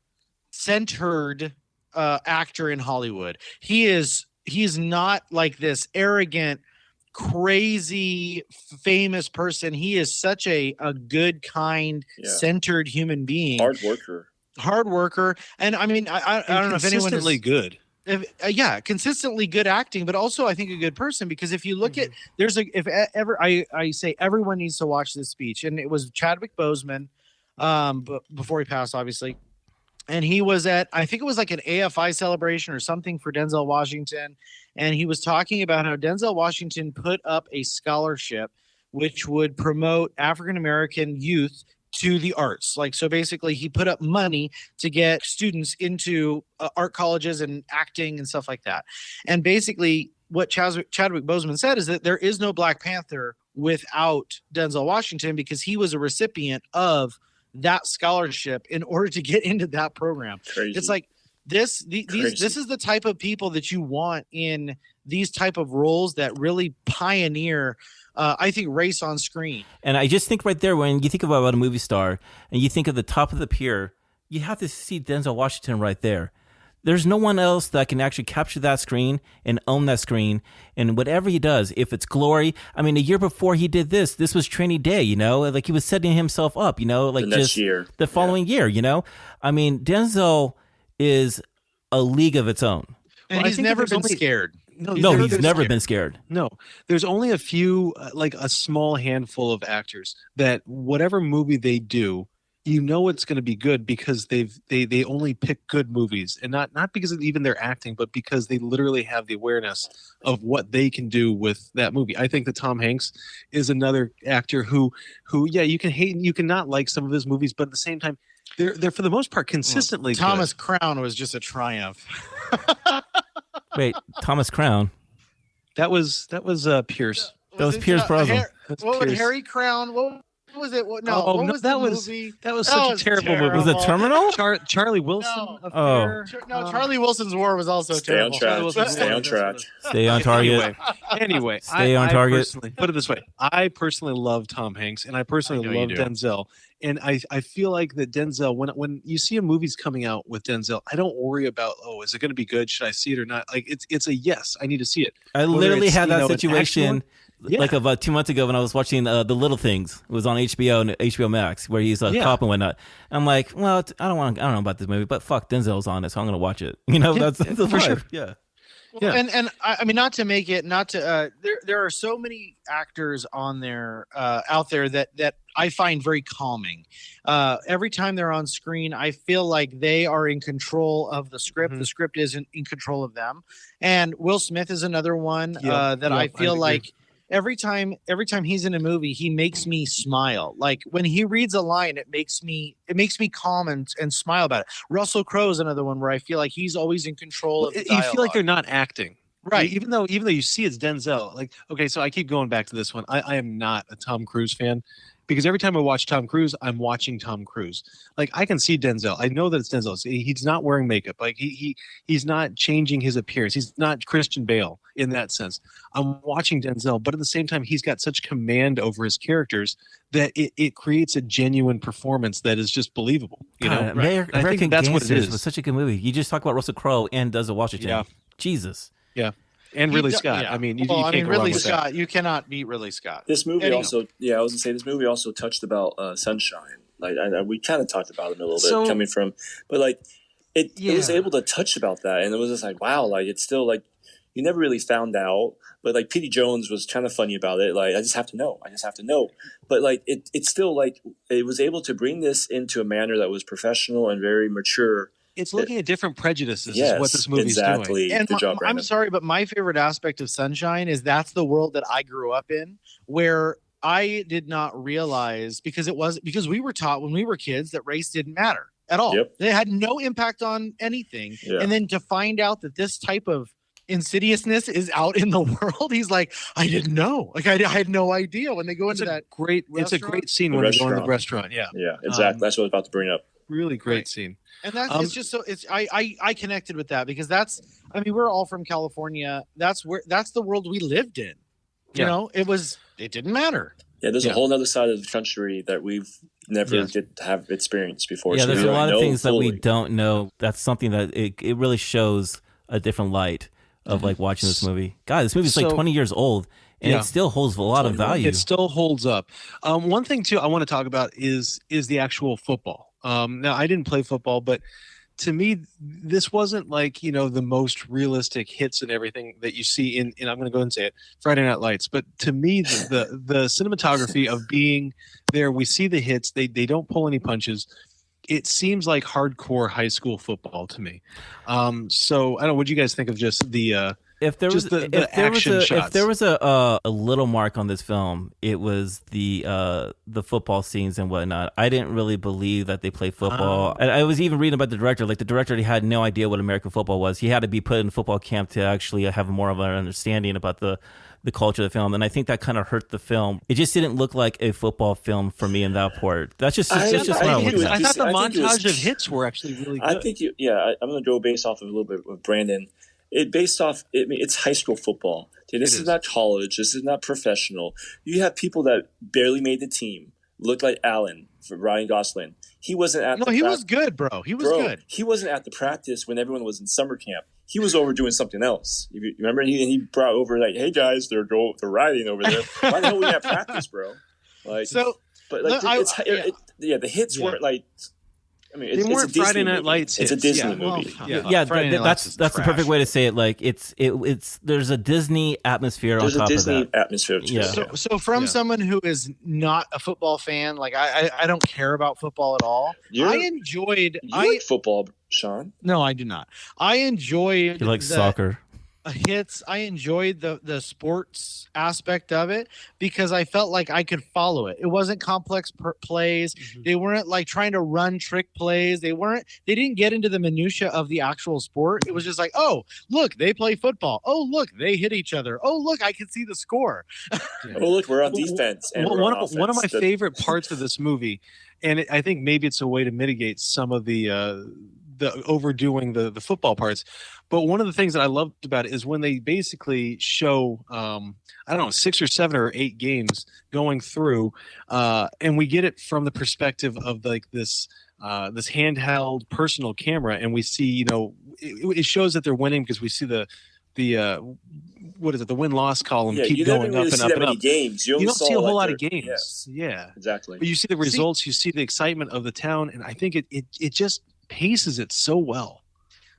actor in Hollywood. He's not like this arrogant, crazy, famous person. He is such a good, kind, centered human being. Hard worker. And I mean, I don't know if anyone is consistently good. Consistently good acting, but also I think a good person, because if you look at I say everyone needs to watch this speech, and it was Chadwick Boseman, before he passed, obviously. And he was at, I think it was like an AFI celebration or something for Denzel Washington. And he was talking about how Denzel Washington put up a scholarship which would promote African-American youth to the arts. Like, so basically he put up money to get students into art colleges and acting and stuff like that. And basically what Chadwick Boseman said is that there is no Black Panther without Denzel Washington, because he was a recipient of that scholarship in order to get into that program. Crazy. It's like this is the type of people that you want in these type of roles that really pioneer I think race on screen. And I just think right there, when you think about a movie star and you think of the top of the pier, you have to see Denzel Washington right there. There's no one else that can actually capture that screen and own that screen. And whatever he does, if it's glory, I mean, a year before he did this was Training Day, like he was setting himself up, like the just year. The following year, I mean, Denzel is a league of its own. And he's never been scared. No, he's never been scared. No, there's only a few, like a small handful of actors that whatever movie they do, it's going to be good, because they only pick good movies, and not because of even their acting, but because they literally have the awareness of what they can do with that movie. I think that Tom Hanks is another actor who you can hate and you cannot like some of his movies, but at the same time they're for the most part consistently good. Thomas Crown was just a triumph. Wait, Thomas Crown? That was Pierce. That was Pierce Brosnan. Harry Crown? What was it? What was that the was movie? that was such a terrible movie. Was it Terminal? Charlie Wilson? No. Charlie Wilson's War was also terrible. Stay on track. Stay on target. Anyway, stay on target. Put it this way: I personally love Tom Hanks, and I personally love Denzel. And I feel like that Denzel, when you see a movie's coming out with Denzel, I don't worry about, is it going to be good? Should I see it or not? Like it's a yes, I need to see it. I literally had that situation like about 2 months ago when I was watching The Little Things. It was on HBO and HBO Max, where he's a cop and whatnot. I'm like, well, I don't know about this movie, but fuck, Denzel's on it, so I'm going to watch it. That's the for vibe. sure. Yeah. Well, and I mean, there are so many actors on there out there that I find very calming. Every time they're on screen, I feel like they are in control of the script. Mm-hmm. The script isn't in control of them. And Will Smith is another one that I feel like every time he's in a movie, he makes me smile. Like when he reads a line, it makes me calm and smile about it. Russell Crowe is another one where I feel like he's always in control of the dialogue. You feel like they're not acting. Right. Even though you see it's Denzel. Like, okay, so I keep going back to this one. I am not a Tom Cruise fan. because every time I watch Tom Cruise, I'm watching Tom Cruise. Like I can see Denzel. I know that it's Denzel. He's not wearing makeup. Like he's not changing his appearance. He's not Christian Bale in that sense. I'm watching Denzel, but at the same time, he's got such command over his characters that it creates a genuine performance that is just believable. You know, American that's what it Gangsters is. was such a good movie. You just talk about Russell Crowe and Denzel Washington. Yeah. Jesus. Yeah. And Ridley Scott. Yeah. I mean, you can't go wrong Ridley with that. Scott. You cannot beat Ridley Scott. This movie Anyhow. also, I was gonna say this movie also touched about Sunshine. Like we kind of talked about him a little So- bit coming from, but like it was able to touch about that, and it was just like wow, like it's still like you never really found out, but like P.D. Jones was kind of funny about it. Like I just have to know, but like it's still like it was able to bring this into a manner that was professional and very mature. It's looking at different prejudices Yes, is what this movie's exactly. doing. And Good job, I'm Brandon. sorry, but my favorite aspect of Sunshine is that's the world that I grew up in, where I did not realize because we were taught when we were kids that race didn't matter at all. Yep. They had no impact on anything. Yeah. And then to find out that this type of insidiousness is out in the world, he's like, I didn't know. Like I had no idea when they go into that Great. It's a restaurant. great scene The when they go in the restaurant. restaurant. Yeah. Yeah, exactly. That's what I was about to bring up. Really great Right. scene. And that's it's just so it's I connected with that because we're all from California. That's the world we lived in. You Yeah. know, it didn't matter. Yeah, there's Yeah. a whole other side of the country that we've never get to have experienced before. Yeah, so there's we a don't lot of know things that we fully. don't know. That's something that it really shows a different light of like watching this movie. God, this movie's like So- 20 years old and Yeah. it still holds a lot of value. It still holds up. One thing too I want to talk about is the actual football. Now I didn't play football, but to me, this wasn't like, the most realistic hits and everything that you see in I'm going to go and say it, Friday Night Lights. But to me, the cinematography of being there, we see the hits. They don't pull any punches. It seems like hardcore high school football to me. So I don't know. What do you guys think of just the If there was just the if there was action a, shots? if there was a little mark on this film, it was the football scenes and whatnot. I didn't really believe that they played football. I was even reading about the director. Like the director, he had no idea what American football was. He had to be put in football camp to actually have more of an understanding about the culture of the film, and I think that kind of hurt the film. It just didn't look like a football film for me in that part. That's just what I'm looking at. I thought the I think it was- montage of hits were actually really good. I think I'm going to go based off of a little bit with Brandon. It's high school football. Okay, this is not college. This is not professional. You have people that barely made the team. Look like Allen for Ryan Gosling. He wasn't at No, he was good, bro. He was good. He wasn't at the practice when everyone was in summer camp. He was over doing something else. You remember? He brought over like, hey guys, they're riding over there. Why the hell were you at practice, bro? Like, So but like, the hits weren't like. I mean, They weren't it's a Disney Friday Night movie. Lights It's a hits. Disney Yeah, movie. Yeah, Friday Night Lights that's is the trash. perfect way to say it. Like it's there's a Disney atmosphere There's on a top Disney of that. atmosphere to Yeah. it. So from someone who is not a football fan, like I don't care about football at all. You like football, Sean? No, I do not. I enjoyed He likes soccer. hits. I enjoyed the sports aspect of it because I felt like I could follow it. It wasn't complex plays. Mm-hmm. They weren't like trying to run trick plays. They didn't get into the minutia of the actual sport. It was just like, oh, look, they play football. Oh, look, they hit each other. Oh, look, I can see the score. Oh, look, we're on defense. And we're on One of my offense. favorite parts of this movie, and I think maybe it's a way to mitigate some of the overdoing the football parts. But one of the things that I loved about it is when they basically show, I don't know, 6 or 7 or 8 games going through, and we get it from the perspective of like this handheld personal camera, and we see, it shows that they're winning because we see the what is it? The win-loss column keep going up and up and up. Games. You don't see a whole lot of their- games. Yes, Yeah, exactly. but you see the results, you see the excitement of the town, and I think it just paces it so well.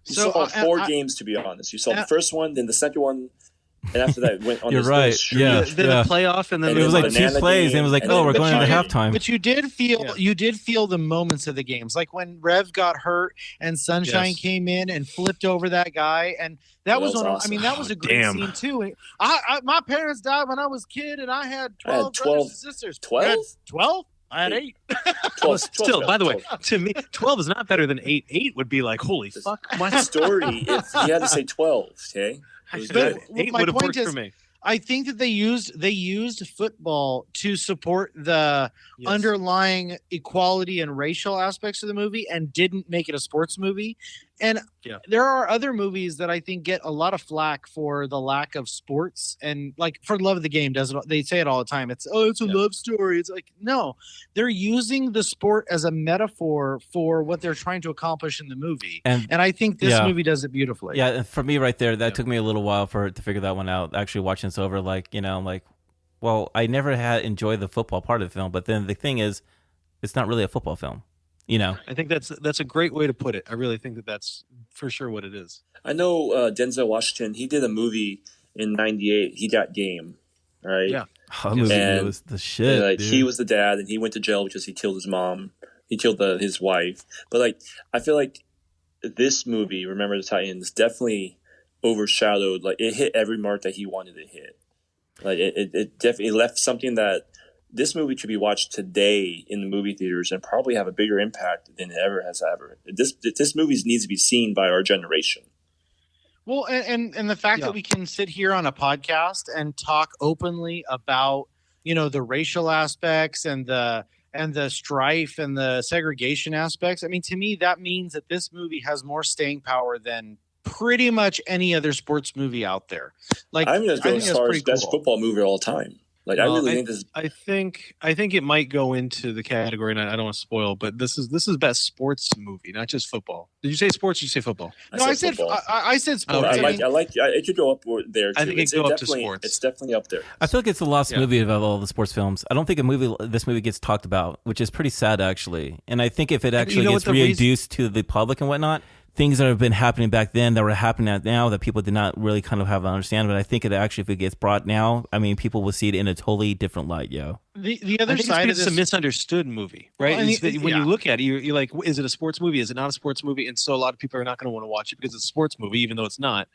You saw 4 games, to be honest. You saw the first one, then the second one, and after that, it went on You're this right. little streak. Yeah. Then a playoff, and then And It was then like banana 2 plays, and it was like, game, oh, and we're then going into banana- halftime. But you did feel the moments of the games, like when Rev got hurt and Sunshine Yes. came in and flipped over that guy, and that was was one. awesome. I mean, that was a great Damn. scene too. And my parents died when I was a kid, and I had 12 I had 12 brothers and sisters. 12? 12? I had 8. 12, Still, by the way, 12. to me, 12 is not better than 8. 8 would be like, holy fuck. My story, if you had to say 12, okay? It was But good. 8 my would have point worked is, for me. I think that they used football to support the underlying equality and racial aspects of the movie and didn't make it a sports movie. And there are other movies that I think get a lot of flack for the lack of sports, and like For Love of the Game does it. They say it all the time. It's a love story. It's like, no, they're using the sport as a metaphor for what they're trying to accomplish in the movie. And I think this movie does it beautifully. Yeah. And for me right there, that took me a little while to figure that one out. Actually watching this over, I'm like, well, I never had enjoyed the football part of the film, but then the thing is, it's not really a football film. I think that's a great way to put it. I really think that's for sure what it is. I know Denzel Washington. He did a movie in '98. He Got Game, right? Yeah, that movie was the shit. Like, he was the dad, and he went to jail because he killed his mom. He killed his wife. But like, I feel like this movie, Remember the Titans, definitely overshadowed. Like, it hit every mark that he wanted to hit. Like, it definitely left something that. This movie could be watched today in the movie theaters and probably have a bigger impact than it ever has ever. This movie needs to be seen by our generation. Well, and the fact that we can sit here on a podcast and talk openly about, the racial aspects and the strife and the segregation aspects. I mean, to me, that means that this movie has more staying power than pretty much any other sports movie out there. Like, I'm going to go as far as best football movie of all time. Like, I really think this. I think it might go into the category, and I don't want to spoil, but this is best sports movie, not just football. Did you say sports? Or did you say football? I said sports. It could go up there too. I think it could go up to sports. It's definitely up there. I feel like it's the lost movie of all the sports films. I don't think this movie gets talked about, which is pretty sad actually. And I think if it actually gets reintroduced to the public and whatnot, things that have been happening back then that were happening now that people did not really kind of have an understanding. But I think if it gets brought now, I mean, people will see it in a totally different light, yo. The other side of this, it's a misunderstood movie, right? When you look at it, you're like, is it a sports movie? Is it not a sports movie? And so a lot of people are not going to want to watch it because it's a sports movie, even though it's not,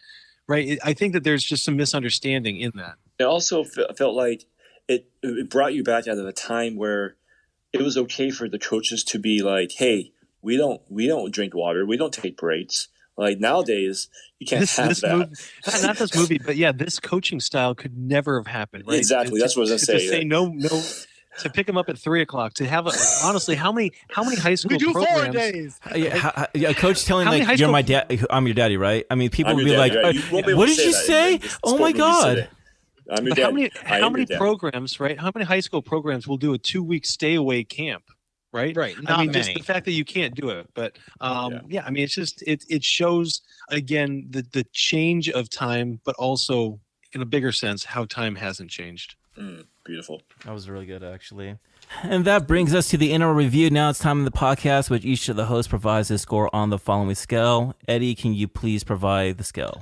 right? I think that there's just some misunderstanding in that. It also felt like it brought you back out of a time where it was okay for the coaches to be like, hey, we don't drink water. We don't take breaks. Like nowadays, you can't have that. Not this movie, but this coaching style could never have happened. Right? Exactly. That's what I was going to say. To say no. To pick them up at 3:00, to have honestly, how many high school we do programs? 4 days. A coach telling like you're my dad, I'm your daddy, right? I mean, people will be like, "What did you say? Oh my god!" I'm your dad. How many programs, right? How many high school programs will do a 2-week stay away camp? Right. Not many. Just the fact that you can't do it. But I mean, it's just it shows again the change of time, but also in a bigger sense how time hasn't changed. Beautiful. That was really good, actually. And that brings us to the inner review. Now it's time in the podcast, which each of the hosts provides a score on the following scale. Eddie, can you please provide the scale?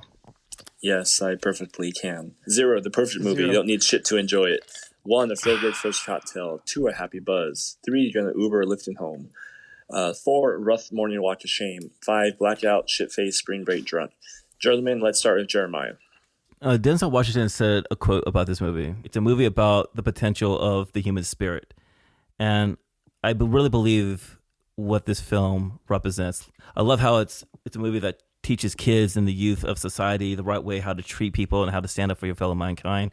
Yes, I perfectly can. 0, the perfect movie. 0. You don't need shit to enjoy it. 1, a feel-good first cocktail. 2, a happy buzz. 3, you're going to Uber or Lyft it home. 4, rough morning walk of shame. 5, blackout, shit-faced, spring break drunk. Gentlemen, let's start with Jeremiah. Denzel Washington said a quote about this movie. It's a movie about the potential of the human spirit. And I really believe what this film represents. I love how it's a movie that teaches kids and the youth of society the right way how to treat people and how to stand up for your fellow mankind.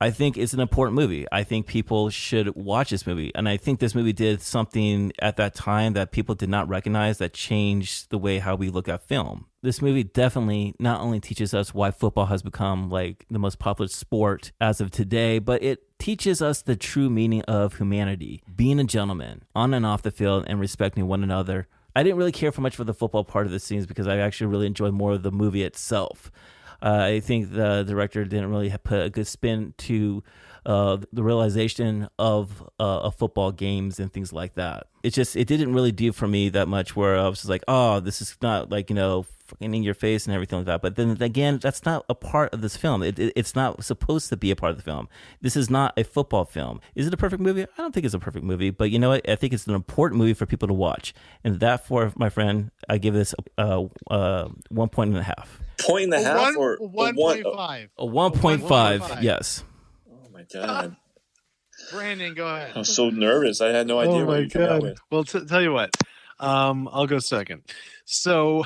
I think it's an important movie. I think people should watch this movie. And I think this movie did something at that time that people did not recognize that changed the way how we look at film. This movie definitely not only teaches us why football has become like the most popular sport as of today, but it teaches us the true meaning of humanity, being a gentleman on and off the field and respecting one another. I didn't really care for much for the football part of the scenes because I actually really enjoyed more of the movie itself. I think the director didn't really put a good spin to the realization of football games and things like that. It didn't really do for me that much where I was just like, oh, this is not like, fucking in your face and everything like that. But then again, that's not a part of this film. It's not supposed to be a part of the film. This is not a football film. Is it a perfect movie? I don't think it's a perfect movie, but you know what? I think it's an important movie for people to watch. And that, for my friend, I give this 1.5 points. Point and a half or 1.5? A 1.5, yes. Oh my god. Brandon, go ahead. I was so nervous. I had no idea what you came out with. Well, tell you what, I'll go second. So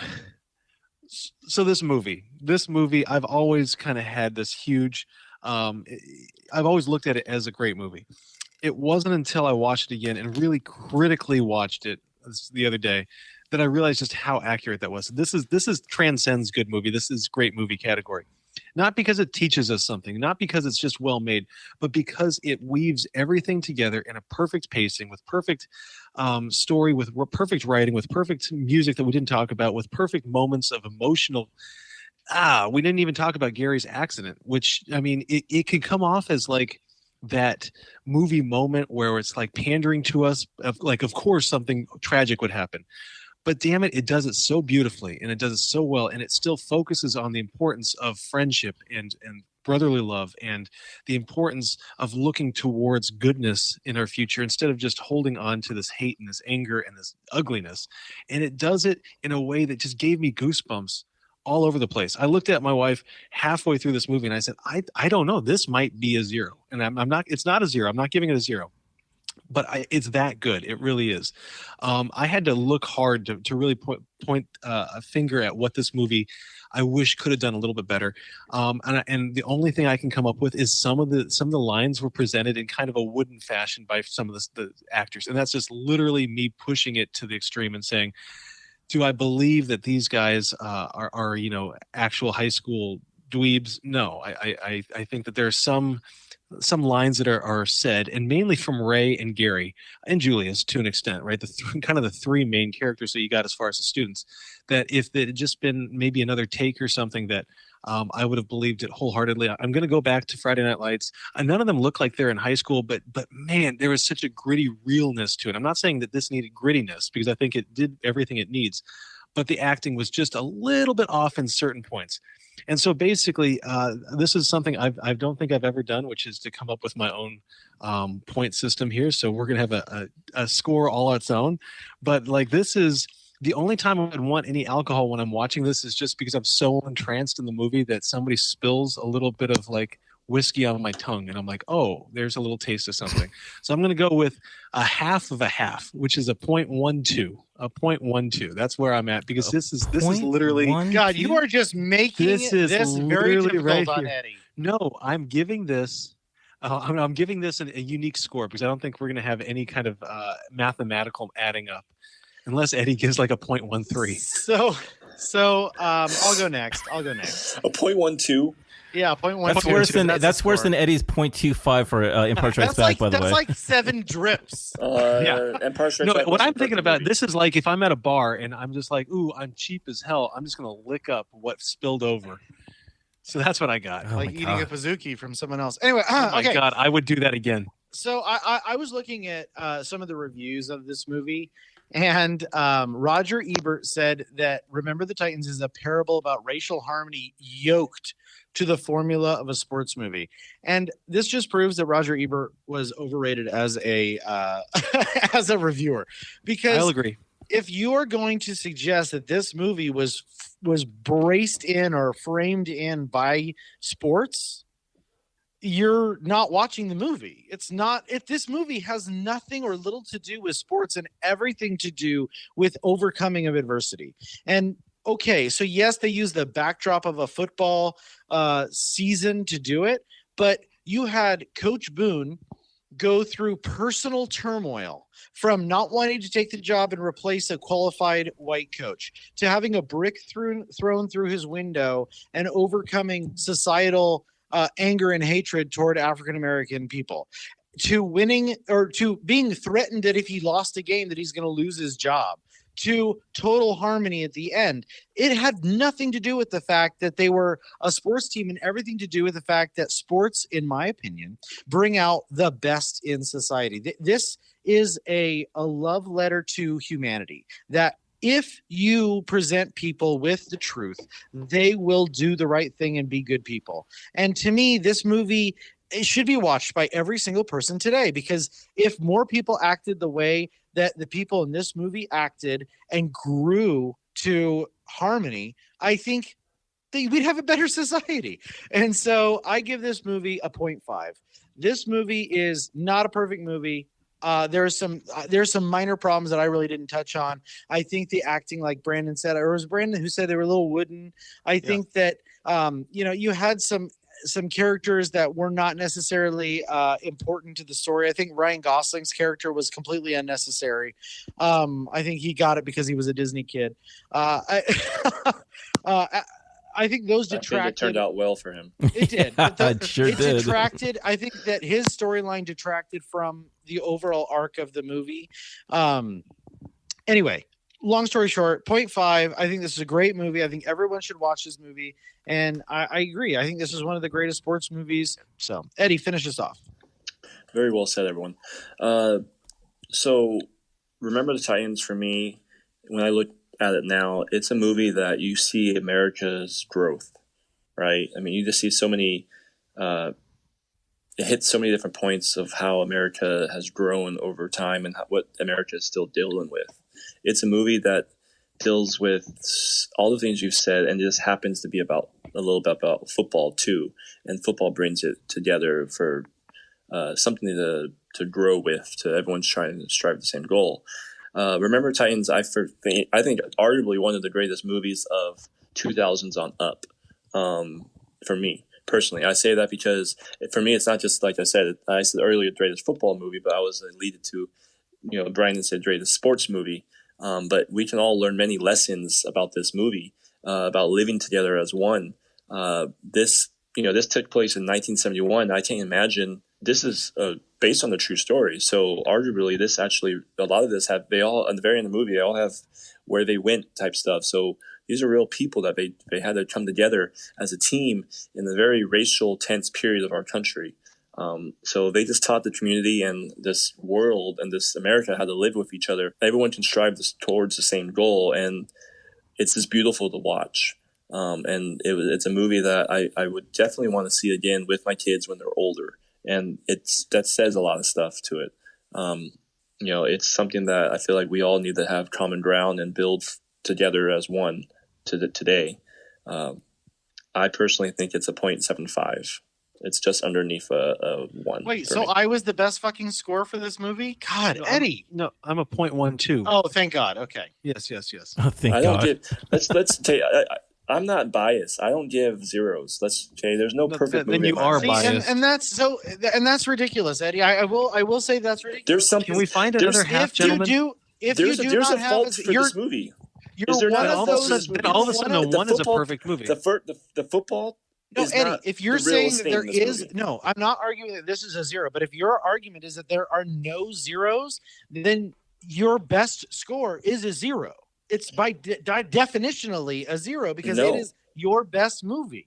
this movie, I've always kind of had this huge I've always looked at it as a great movie. It wasn't until I watched it again and really critically watched it the other day that I realized just how accurate that was. This is transcends good movie. This is great movie category. Not because it teaches us something, not because it's just well made, but because it weaves everything together in a perfect pacing, with perfect story, with perfect writing, with perfect music that we didn't talk about, with perfect moments of emotional. We didn't even talk about Gary's accident, which, I mean, it could come off as like that movie moment where it's like pandering to us, of course something tragic would happen. But damn it, it does it so beautifully, and it does it so well, and it still focuses on the importance of friendship and brotherly love, and the importance of looking towards goodness in our future instead of just holding on to this hate and this anger and this ugliness. And it does it in a way that just gave me goosebumps all over the place. I looked at my wife halfway through this movie and I said, I don't know, this might be a 0. And I'm not, it's not a 0. I'm not giving it a 0. But it's that good. It really is. I had to look hard to really point a finger at what this movie I wish could have done a little bit better. And the only thing I can come up with is some of the lines were presented in kind of a wooden fashion by some of the actors, and that's just literally me pushing it to the extreme and saying, do I believe that these guys are actual high school dweebs? No, I think that there are some lines that are said, and mainly from Ray and Gary and Julius to an extent, right? Kind of the three main characters that you got as far as the students, that if it had just been maybe another take or something, that I would have believed it wholeheartedly. I'm going to go back to Friday Night Lights. None of them look like they're in high school, but man, there was such a gritty realness to it. I'm not saying that this needed grittiness, because I think it did everything it needs, but the acting was just a little bit off in certain points. And so basically, this is something I don't think I've ever done, which is to come up with my own point system here. So we're going to have a score all its own. But like, this is the only time I would want any alcohol when I'm watching this, is just because I'm so entranced in the movie that somebody spills a little bit of like whiskey on my tongue, and I'm like, oh, there's a little taste of something. So I'm going to go with a half of a half, which is a 0.12. A 0.12. That's where I'm at, because this is literally, God, you are just making this very difficult right on here. Eddie. No, I'm giving this. I'm giving this a unique score, because I don't think we're going to have any kind of mathematical adding up, unless Eddie gives like a 0.13. So I'll go next. A 0.12. Yeah, 0.12. That's worse than Eddie's 0.25 for Empire Strikes Back, by the way. That's like 7 drips. Empire Strikes Back. What I'm thinking about, this is like if I'm at a bar and I'm just like, ooh, I'm cheap as hell, I'm just going to lick up what spilled over. So that's what I got. Like eating a Pizookie from someone else. Anyway, oh my God, I would do that again. So I was looking at some of the reviews of this movie, and Roger Ebert said that Remember the Titans is a parable about racial harmony yoked to the formula of a sports movie. And this just proves that Roger Ebert was overrated as a as a reviewer, because I'll agree. If you are going to suggest that this movie was braced in or framed in by sports, you're not watching the movie. It's not. If this movie has nothing or little to do with sports and everything to do with overcoming of adversity. And okay, so yes, they use the backdrop of a football season to do it, but you had Coach Boone go through personal turmoil, from not wanting to take the job and replace a qualified white coach, to having a brick thrown through his window and overcoming societal anger and hatred toward African-American people, to winning, or to being threatened that if he lost a game that he's going to lose his job, to total harmony at the end. It had nothing to do with the fact that they were a sports team, and everything to do with the fact that sports, in my opinion, bring out the best in society. This is a love letter to humanity, that if you present people with the truth, they will do the right thing and be good people. And to me, this movie, it should be watched by every single person today, because if more people acted the way that the people in this movie acted and grew to harmony, I think we'd have a better society. And so I give this movie a 0.5. This movie is not a perfect movie. There's some minor problems that I really didn't touch on. I think the acting, like Brandon said, or it was Brandon who said they were a little wooden. I think that you had some some characters that were not necessarily important to the story. I think Ryan Gosling's character was completely unnecessary. I think he got it because he was a Disney kid. I think those detracted. I think it turned out well for him. It did. It sure it did. detracted. I think that his storyline detracted from the overall arc of the movie. Anyway, long story short, 0.5. I think this is a great movie. I think everyone should watch this movie. And I agree. I think this is one of the greatest sports movies. So, Eddie, finish us off. Very well said, everyone. So, Remember the Titans, for me, when I look at it now, it's a movie that you see America's growth, right? I mean, you just see so many, it hits so many different points of how America has grown over time and what America is still dealing with. It's a movie that deals with all the things you've said, and just happens to be about a little bit about football too. And football brings it together for something to grow with. To everyone's trying to strive the same goal. Remember Titans, I think arguably one of the greatest movies of 2000s on up, for me personally. I say that because for me, it's not just like I said earlier, greatest football movie, but I was leading to, Brandon said greatest sports movie. But we can all learn many lessons about this movie, about living together as one. This took place in 1971. I can't imagine. This is based on the true story. So arguably this actually, a lot of this at the very end of the movie, they all have where they went type stuff. So these are real people that they had to come together as a team in the very racial tense period of our country. So they just taught the community and this world and this America how to live with each other. Everyone can strive towards the same goal. And it's just beautiful to watch. And it's a movie that I would definitely want to see again with my kids when they're older. And that says a lot of stuff to it. It's something that I feel like we all need to have common ground and build together as one today. I personally think it's a 0.75. It's just underneath a 1. Wait, so I was the best fucking score for this movie? God, Eddie. No, I'm a 0.12. Oh, thank God. Okay. Yes. Oh, thank I God. don't let's take. I'm not biased. I don't give zeros. There's no perfect movie. Then you are See, biased. and that's ridiculous, Eddie. I will say that's ridiculous. There's something. Can we find another half, gentlemen? There's a fault for this movie. Is there not all of a sudden, the one is a perfect movie. The football. No, Eddie, if you're saying that there is movie. no, I'm not arguing that this is a zero, but if your argument is that there are no zeros, then your best score is a zero. It's by definitionally a zero because it is your best movie.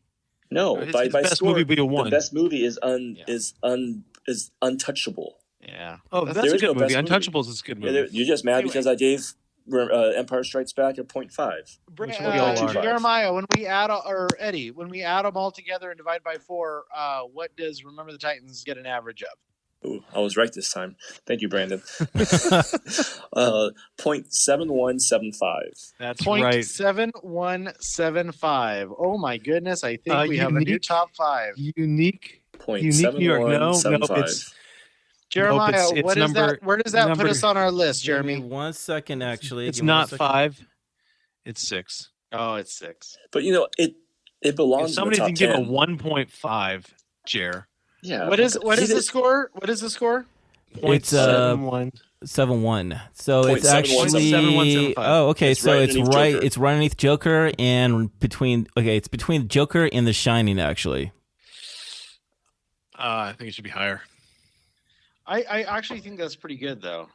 No, His by best score, movie be a 1. The best movie is untouchable. Yeah. Oh, that's a good movie. Untouchables is a good movie. Yeah, you're just mad because I gave Empire Strikes Back a 0.5. Jeremiah, when we add Eddie, when we add them all together and divide by 4, what does Remember the Titans get an average of? Ooh, I was right this time. Thank you, Brandon. 0.7175. That's right. 0.7175. Oh my goodness! I think we have a new top 5. Unique New York. No, it's Jeremiah. it's what is that? Where does that put us on our list, Jeremy? Give me 1 second, actually. It's not 5. It's 6. Oh, it's 6. But it belongs. If somebody in the top can 10. give a 1.5, Jer. Yeah. What is the score? What is the score? It's 7-1. So it's 0.7175. actually 7175. Oh, okay. It's So right it's underneath right. Joker. It's right underneath Joker and between. Okay, it's between Joker and The Shining. Actually, I think it should be higher. I actually think that's pretty good, though.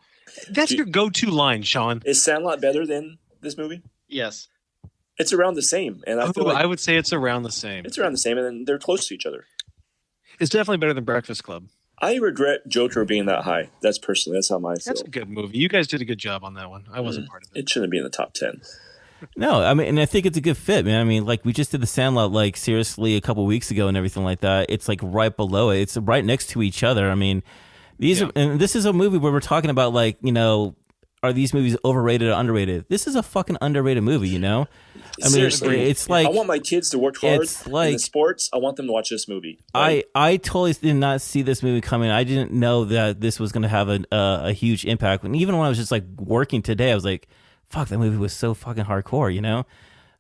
That's your go-to line, Sean. Is Sandlot better than this movie? Yes. It's around the same, and I feel like I would say it's around the same. it's around the same, and then they're close to each other. It's definitely better than Breakfast Club. I regret Joker being that high. That's how I feel. That's a good movie. You guys did a good job on that one. I wasn't part of it. It shouldn't be in the top 10. no. I mean, and I think it's a good fit, man. I mean, like we just did The Sandlot, like seriously, a couple weeks ago, and everything like that. It's like right below it. It's right next to each other. I mean, and this is a movie where we're talking about like are these movies overrated or underrated? This is a fucking underrated movie, I mean, Seriously, it's like I want my kids to work hard it's like- in the sports. I want them to watch this movie. I totally did not see this movie coming. I didn't know that this was going to have a huge impact. And even when I was just like working today, I was like, "Fuck, that movie was so fucking hardcore,"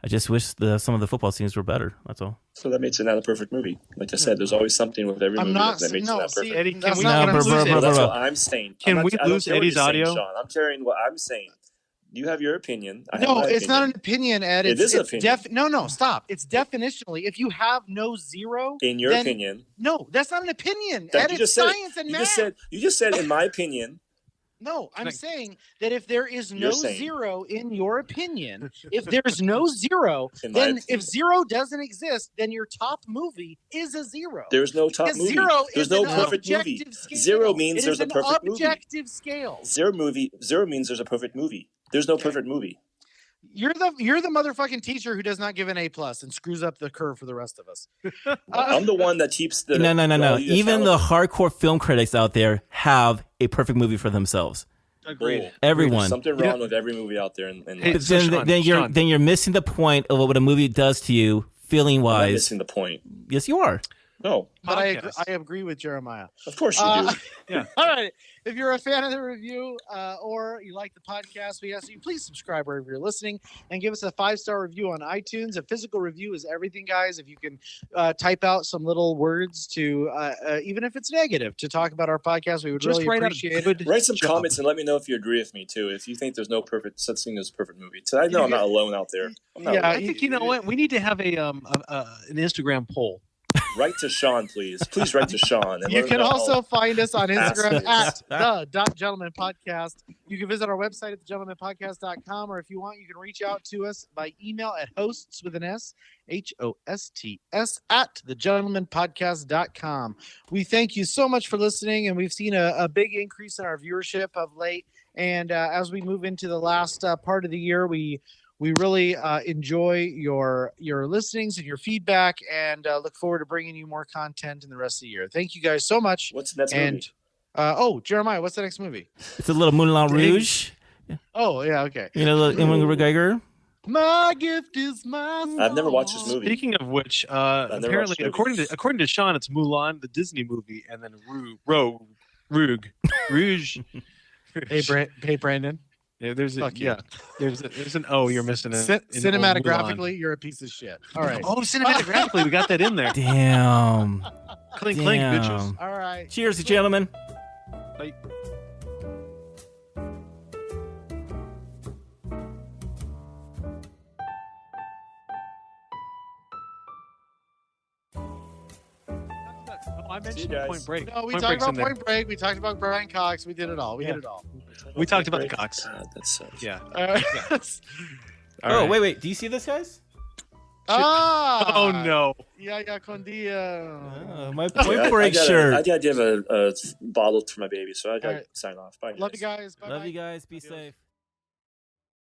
I just wish some of the football scenes were better. That's all. So that makes it not a perfect movie. Like I said, there's always something with every movie that makes it not perfect. Eddie, can That's we not gonna lose lose it. That's what I'm saying. Can we I don't lose care what Eddie's you're saying, audio? Sean. I'm carrying what I'm saying. You have your opinion. I have No, my it's not opinion. an opinion, Ed. It is an opinion. No, stop. It's definitionally. If you have no zero, In your then- opinion, no, that's not an opinion. that Ed, you it's just said. science and You math. just said, in my opinion. No, I'm saying that if there is no You're saying. zero in your opinion, if there's no zero, In my then opinion. if zero doesn't exist, then your top movie is a zero. There's no top Because movie. zero There's is no an perfect movie. objective scale. Zero means It there's is a an perfect movie. objective scale. Zero means there's a perfect movie. There's no perfect movie. You're the motherfucking teacher who does not give an A+ and screws up the curve for the rest of us. I'm the one that keeps the. No. Even the hardcore film critics out there have a perfect movie for themselves. Agreed. Everyone. There's something wrong with every movie out there. And Hey, But So then Sean. you're missing the point of what a movie does to you, feeling I'm not wise. missing the point. Yes, you are. No, But Podcast. I agree with Jeremiah. of course you do. Yeah. All right. If you're a fan of the review or you like the podcast, we ask you please subscribe wherever you're listening and give us a 5-star review on iTunes. A physical review is everything, guys. If you can type out some little words to, even if it's negative, to talk about our podcast, we would Just really write out appreciate it. good Write some job. comments and let me know if you agree with me too. If you think there's no such thing as a perfect movie, so I know I'm not alone out there. I'm not Yeah, alone. I think you know what we need to have an Instagram poll. Write to Sean, please. Please write to Sean. And You let him can know also how- find us on Instagram Ask at the.gentleman podcast. You can visit our website at thegentlemanpodcast.com, or if you want, you can reach out to us by email at hosts with an S, HOSTS at thegentlemanpodcast.com. We thank you so much for listening, and we've seen a big increase in our viewership of late. And as we move into the last part of the year, we really enjoy your listenings and your feedback, and look forward to bringing you more content in the rest of the year. Thank you guys so much. What's the next And movie? Jeremiah, what's the next movie? It's a little Moulin Rouge. Oh, yeah, okay. You know, little Ewan McGregor. My gift is my song. I've never watched this movie. Speaking of which, never apparently, watched it. according to Sean, it's Mulan, the Disney movie, and then Rouge. Hey, Brandon. Yeah, there's Fuck you. there's an O you're missing. Cinematographically, you're a piece of shit. All right. Oh, cinematographically, we got that in there. Damn. Clink, clink, bitches. All right. Cheers, gentlemen. Bye. I See you mentioned guys. Point Break. No, we Point talked Break's in about there. Point Break. We talked about Brian Cox. We did it all. We Yeah. did it all. We talked about the Cox. God, that sucks. Yeah. Oh, wait. Do you see this, guys? Ah. Oh no. Yeah, con dia. My Yeah, Point Break shirt. I gotta give a bottle to my baby, so I gotta All right. sign off. Bye. Love you guys. Love Bye-bye. you guys. Be safe.